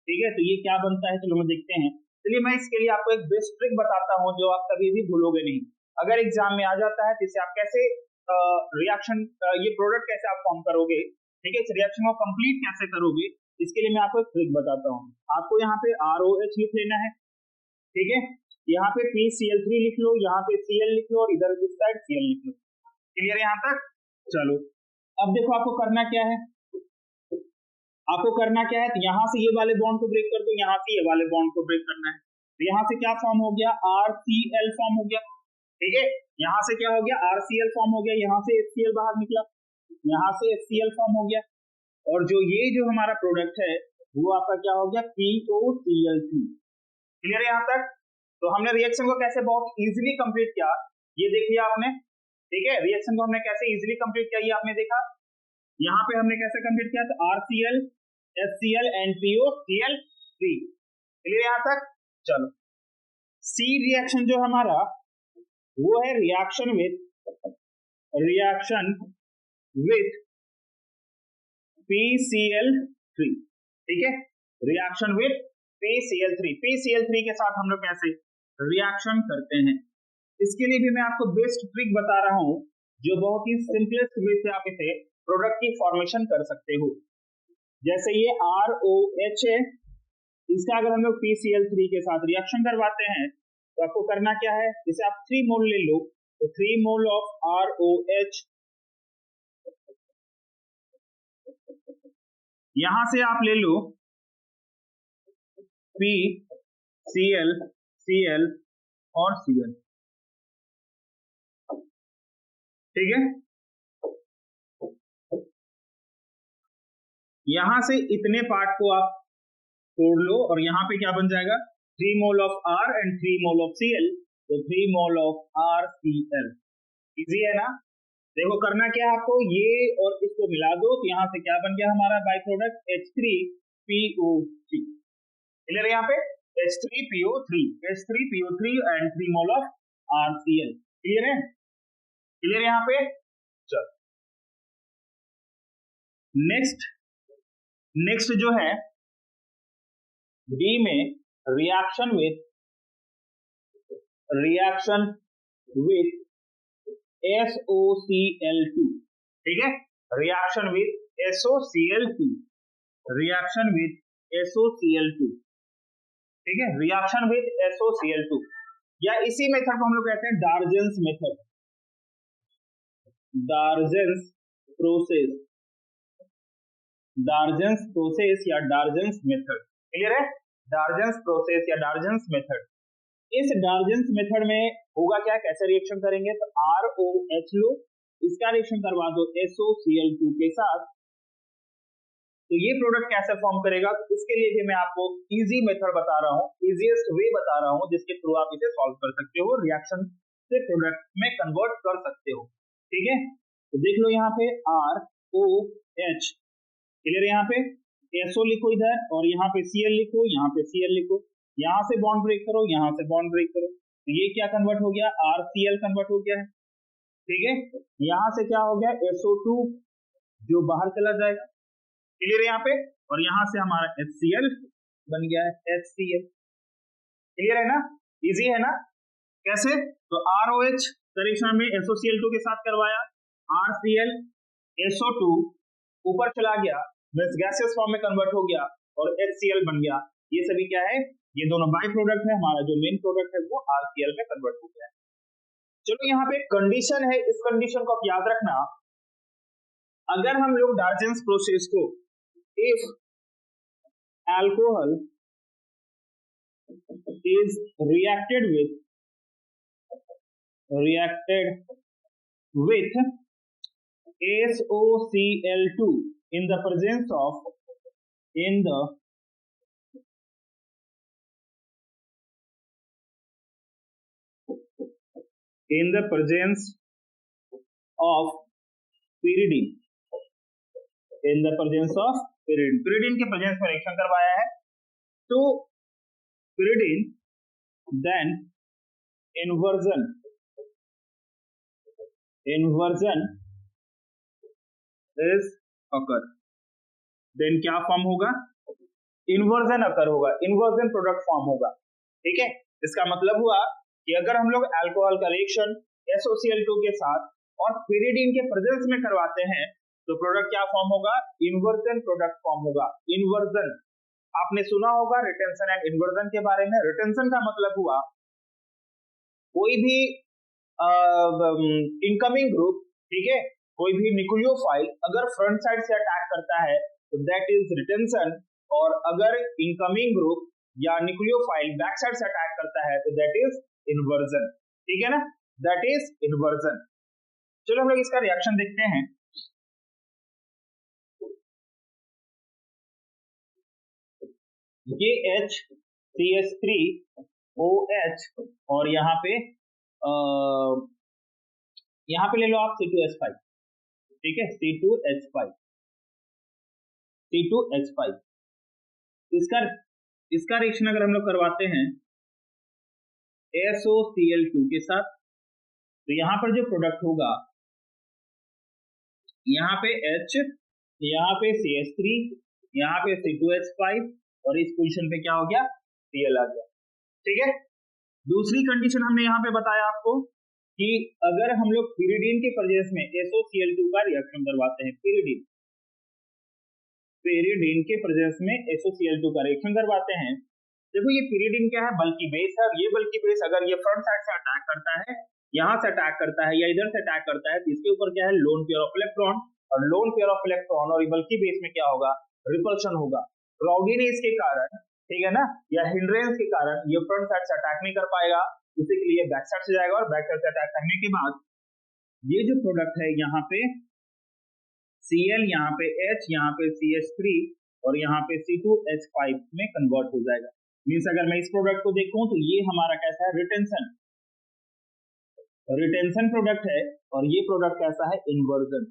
ठीक है, तो ये क्या बनता है, चलो हम देखते हैं। चलिए मैं इसके लिए आपको एक बेस्ट ट्रिक बताता हूं जो आप कभी भी भूलोगे नहीं, अगर एग्जाम में आ जाता है, तो इसे आप कैसे रिएक्शन ये प्रोडक्ट कैसे आप फॉर्म करोगे, ठीक है, इस रिएक्शन को कंप्लीट कैसे करोगे, इसके लिए मैं आपको एक ट्रिक बताता हूँ। आपको यहाँ पे ROH लिख लेना है, ठीक है, यहाँ पे PCl3 लिख लो, यहाँ पे Cl लिख लो, और इधर इस साइड Cl लिख लो। क्लियर यहाँ तक, चलो अब देखो आपको करना क्या है, आपको करना क्या है, तो यहाँ से ये वाले बॉन्ड को ब्रेक कर दो, यहाँ से ये वाले बॉन्ड को ब्रेक करना है, तो यहाँ से क्या फॉर्म हो गया, RCl फॉर्म हो गया। ठीक है, यहाँ से क्या हो गया, RCl फॉर्म हो गया, यहाँ से HCl बाहर निकला, यहाँ से HCl फॉर्म हो गया, और जो हमारा प्रोडक्ट है वो आपका क्या हो गया, POCl3। क्लियर है यहाँ तक। तो हमने रिएक्शन को कैसे बहुत इजीली कंप्लीट किया ये देख लिया आपने, ठीक है, रिएक्शन को हमने कैसे इजीली कंप्लीट किया ये आपने देखा। यहाँ पे हमने कैसे कंप्लीट किया, तो RCl HCl and POCl3। Clear यहाँ तक, चलो सी रिएक्शन जो हमारा वो है रिएक्शन विथ PCl3, ठीक है, रिएक्शन विथ PCl3 के साथ हम लोग कैसे रिएक्शन करते हैं, इसके लिए भी मैं आपको बेस्ट ट्रिक बता रहा हूं जो बहुत ही सिंपलेस्ट वे से आप इसे प्रोडक्ट की फॉर्मेशन कर सकते हो। जैसे ये ROH है, इसका अगर हम लोग PCl3 के साथ रिएक्शन करवाते हैं तो आपको करना क्या है, जैसे आप 3 मोल ले लो, तो 3 मोल ऑफ ROH, यहां से आप ले लो PCl Cl और Cl, ठीक है, यहां से इतने पार्ट को आप तोड़ लो और यहाँ पे क्या बन जाएगा, 3 mole of R and 3 mole of Cl, तो 3 मोल ऑफ RCl। इजी है ना, देखो करना क्या है आपको, ये और इसको मिला दो, तो यहाँ से क्या बन गया हमारा बाई प्रोडक्ट H3PO3। क्लियर है यहाँ पे, H3PO3 and 3 mole of RCl। Clear है, क्लियर यहाँ पे, चलो नेक्स्ट जो है बी में रिएक्शन विथ SOCl2, ठीक है, रिएक्शन विथ SOCl2, ठीक है, रिएक्शन विथ SOCl2, या इसी मेथड को हम लोग कहते हैं डार्जेंस मेथड, डार्जेंस प्रोसेस या डार्जेंस मेथड। क्लियर है, डार्जेंस प्रोसेस या डार्जेंस मेथड। इस डार्जेंस मेथड में होगा क्या, कैसे रिएक्शन करेंगे, तो ROH लो, इसका रिएक्शन करवा दो SOCl2 के साथ, तो ये प्रोडक्ट कैसे फॉर्म करेगा, तो उसके लिए भी मैं आपको इजी मेथड बता रहा हूँ, इजीएस्ट वे बता रहा हूँ जिसके थ्रू आप इसे सॉल्व कर सकते हो, रिएक्शन से प्रोडक्ट में कन्वर्ट कर सकते हो। ठीक है, तो देख लो यहाँ पे ROH, क्लियर है, यहाँ पे SO लिखो इधर, और यहाँ पे Cl लिखो, यहाँ पे Cl लिखो, यहाँ से बॉन्ड ब्रेक करो, यहाँ से बॉन्ड ब्रेक करो, तो ये क्या कन्वर्ट हो गया, RCl कन्वर्ट हो गया है। ठीक है, यहाँ से क्या हो गया, SO2 जो बाहर चला जाएगा, क्लियर है यहाँ पे, और यहाँ से हमारा HCl बन गया है, HCl, क्लियर है ना, इजी है ना। कैसे, तो ROH करेक्शन में SOCl2 के साथ करवाया, RCl SO2 ऊपर चला गया, गैसियस फॉर्म में कन्वर्ट हो गया और HCl बन गया। ये सभी क्या है, ये दोनों बाई प्रोडक्ट है, हमारा जो मेन प्रोडक्ट है वो RCl में कन्वर्ट हो गया है। चलो यहाँ पे कंडीशन है, इस कंडीशन को आप याद रखना, अगर हम लोग डार्जेंस प्रोसेस को, if alcohol is reacted with SOCl2 in the presence of pyridine, pyridine के प्रेजेंस में रिएक्शन करवाया है, तो pyridine then inversion is occur, then क्या फॉर्म होगा, इन्वर्जन अकर होगा, इन्वर्जन प्रोडक्ट फॉर्म होगा। ठीक है, इसका मतलब हुआ कि अगर हम लोग अल्कोहल का रिएक्शन SOCl2 के साथ और pyridine के प्रेजेंस में करवाते हैं तो प्रोडक्ट क्या फॉर्म होगा, इन्वर्जन प्रोडक्ट फॉर्म होगा। इन्वर्जन आपने सुना होगा रिटेंशन एंड इन्वर्जन के बारे में। रिटेंशन का मतलब हुआ कोई भी इनकमिंग ग्रुप, ठीक है, कोई भी न्यूक्लियोफाइल अगर फ्रंट साइड से अटैक करता है तो दैट इज रिटेंशन, और अगर इनकमिंग ग्रुप या न्यूक्लियोफाइल बैक साइड से अटैक करता है तो दैट इज इन्वर्जन। ठीक है ना, दैट इज इन्वर्जन। चलो हम लोग इसका रिएक्शन देखते हैं। ये HCH3OH और यहाँ पे ले लो आप C2H5, ठीक है, C2H5 इसका रिएक्शन अगर हम लोग करवाते हैं SOCl2 के साथ, तो यहाँ पर जो प्रोडक्ट होगा, यहाँ पे H, यहाँ पे CH3, यहाँ पे C2H5 और इस पोजीशन पे क्या हो गया, Cl आ गया। ठीक है, दूसरी कंडीशन हमने यहाँ पे बताया आपको कि अगर हम लोग pyridine के प्रेजेंस में SOCl2 का रिएक्शन करवाते हैं, pyridine के प्रेजेंस में SOCl2 का रिएक्शन करवाते हैं, देखो ये pyridine क्या है, बल्कि बेस है, और ये बल्कि बेस अगर ये फ्रंट साइड से अटैक करता है, यहाँ से अटैक करता है या इधर से अटैक करता है, तो इसके ऊपर क्या है, लोन पेयर ऑफ इलेक्ट्रॉन, और लोन पेयर ऑफ इलेक्ट्रॉन और बल्कि बेस में क्या होगा, रिपल्शन होगा। क्लाउडीनेस के कारण, ठीक है ना, या हिंड्रेंस के कारण ये फ्रंट साइड से अटैक नहीं कर पाएगा, उसी के लिए बैक साइड से जाएगा, और बैक साइड से अटैक करने के बाद ये जो प्रोडक्ट है यहाँ पे Cl, यहाँ पे H, यहाँ पे CH3 और यहाँ पे C2H5 में कन्वर्ट हो जाएगा। मीन्स अगर मैं इस प्रोडक्ट को देखूं तो ये हमारा कैसा है, रिटेंशन प्रोडक्ट है, और ये प्रोडक्ट कैसा है, इन्वर्जन।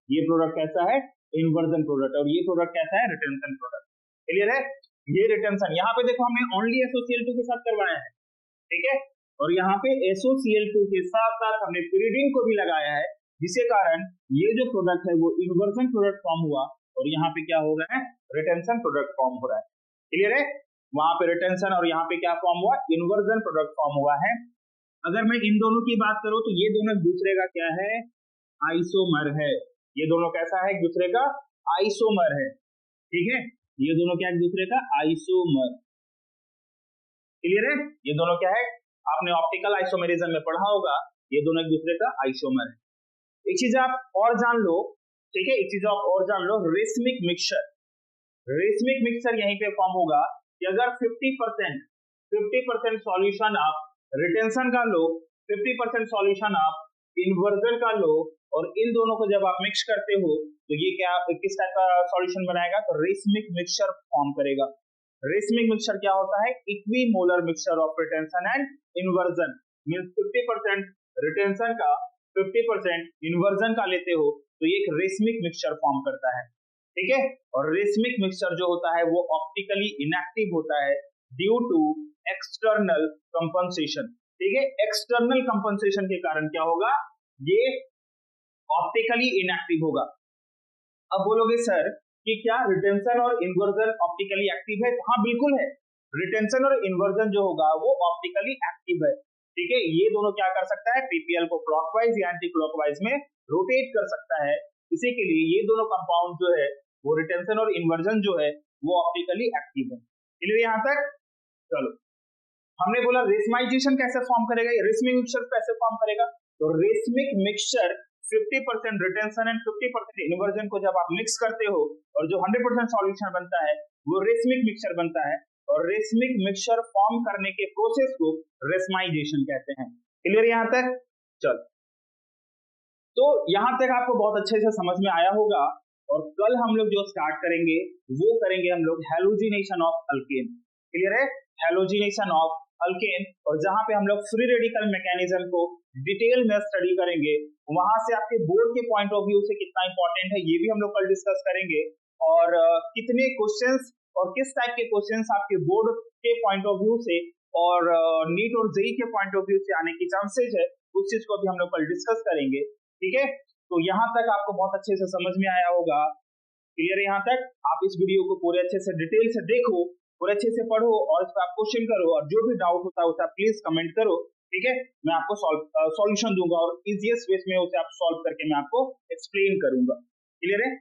ये प्रोडक्ट कैसा है, इन्वर्जन प्रोडक्ट, और ये प्रोडक्ट कैसा है, रिटेंशन प्रोडक्ट। क्लियर है, ये रिटेंशन, यहाँ पे देखो हमने ओनली SOCl2 के साथ करवाया है, ठीक है, और यहाँ पे SOCl2 के साथ साथ हमने pyridine को भी लगाया है, जिसके कारण ये जो प्रोडक्ट है वो इन्वर्जन प्रोडक्ट फॉर्म हुआ, और यहाँ पे क्या हो रहा है, रिटेंशन प्रोडक्ट फॉर्म हो रहा है। क्लियर है, वहां पे रिटेंशन और यहाँ पे क्या फॉर्म हुआ, इन्वर्जन प्रोडक्ट फॉर्म हुआ है। अगर मैं इन दोनों की बात करूं तो ये दोनों एक दूसरे का क्या है, आइसोमर है। ये दोनों कैसा है, एक दूसरे का आइसोमर है। ठीक है, ये दोनों क्या एक दूसरे का आइसोमर। क्लियर है, ये दोनों क्या है, आपने ऑप्टिकल आइसोमेरिज्म में पढ़ा होगा, ये दोनों एक दूसरे का आइसोमर है। एक चीज आप और जान लो, ठीक है, एक चीज आप और जान लो, रेसमिक मिक्सचर यहीं पे फॉर्म होगा कि अगर 50% सॉल्यूशन आप रिटेंशन का लो, 50% सॉल्यूशन आप इन्वर्जन का लो, और इन दोनों को जब आप मिक्स करते हो तो ये क्या किस टाइप का सॉल्यूशन बनाएगा, तो रेसमिक मिक्सचर फॉर्म करेगा। रेसमिक मिक्सचर क्या होता है, equimolar mixture of retention and inversion, means 50% retention का 50% इन्वर्जन का लेते हो तो ये एक रेसमिक मिक्सचर फॉर्म करता है, ठीक है। और रेसमिक मिक्सचर जो होता है वो ऑप्टिकली इनएक्टिव होता है ड्यू टू एक्सटर्नल कंपनसेशन, ठीक है। एक्सटर्नल कंपनसेशन के कारण क्या होगा, ये ऑप्टिकली इनएक्टिव होगा। अब बोलोगे सर कि क्या रिटेंशन और इन्वर्जन ऑप्टिकली एक्टिव है, हाँ बिल्कुल है। रिटेंशन और इन्वर्जन जो होगा वो ऑप्टिकली एक्टिव है, ठीक है। ये दोनों क्या कर सकता है, पीपीएल को क्लॉकवाइज या एंटी क्लॉकवाइज में रोटेट कर सकता है। इसी के लिए ये दोनों कंपाउंड जो है वो रिटेंशन और इन्वर्जन जो है वो ऑप्टिकली एक्टिव है। क्लियर यहाँ तक? चलो, हमने बोला रेसमाइजेशन कैसे फॉर्म करेगा, रेसमिक मिक्सचर कैसे फॉर्म करेगा, तो racemic mixture 50% retention and 50% inversion को जब आप मिक्स करते हो और जो 100% सॉल्यूशन बनता है वो रेसमिक मिक्सचर बनता है, और रेसमिक मिक्सचर फॉर्म करने के प्रोसेस को रेसमाइजेशन कहते हैं। क्लियर यहाँ तक? चल, तो यहाँ तक आपको बहुत अच्छे से समझ में आया होगा। और कल हम लोग जो स्टार्ट करेंगे वो करेंगे हम लोग हैलोजिनेशन ऑफ अल्केन। क्लियर है? हैलोजिनेशन ऑफ अल्केन, और जहां पे हम लोग फ्री रेडिकल मैकेनिज्म को डिटेल में स्टडी करेंगे, वहां से आपके बोर्ड के पॉइंट ऑफ व्यू से कितना इंपॉर्टेंट है ये भी हम लोग कल डिस्कस करेंगे, और कितने क्वेश्चंस और किस टाइप के क्वेश्चंस आपके बोर्ड के पॉइंट ऑफ व्यू से और नीट और जेईई के पॉइंट ऑफ व्यू से आने की चांसेस है, उस चीज को भी हम लोग कल डिस्कस करेंगे, ठीक है। तो यहाँ तक आपको बहुत अच्छे से समझ में आया होगा। क्लियर यहाँ तक? आप इस वीडियो को पूरे अच्छे से डिटेल से देखो, पूरे अच्छे से पढ़ो, और इस पर आप क्वेश्चन करो, और जो भी डाउट होता है उसे आप प्लीज कमेंट करो, ठीक है। मैं आपको सॉल्यूशन दूंगा और इजीएस्ट वे में उसे आप सॉल्व करके मैं आपको एक्सप्लेन करूंगा। क्लियर है?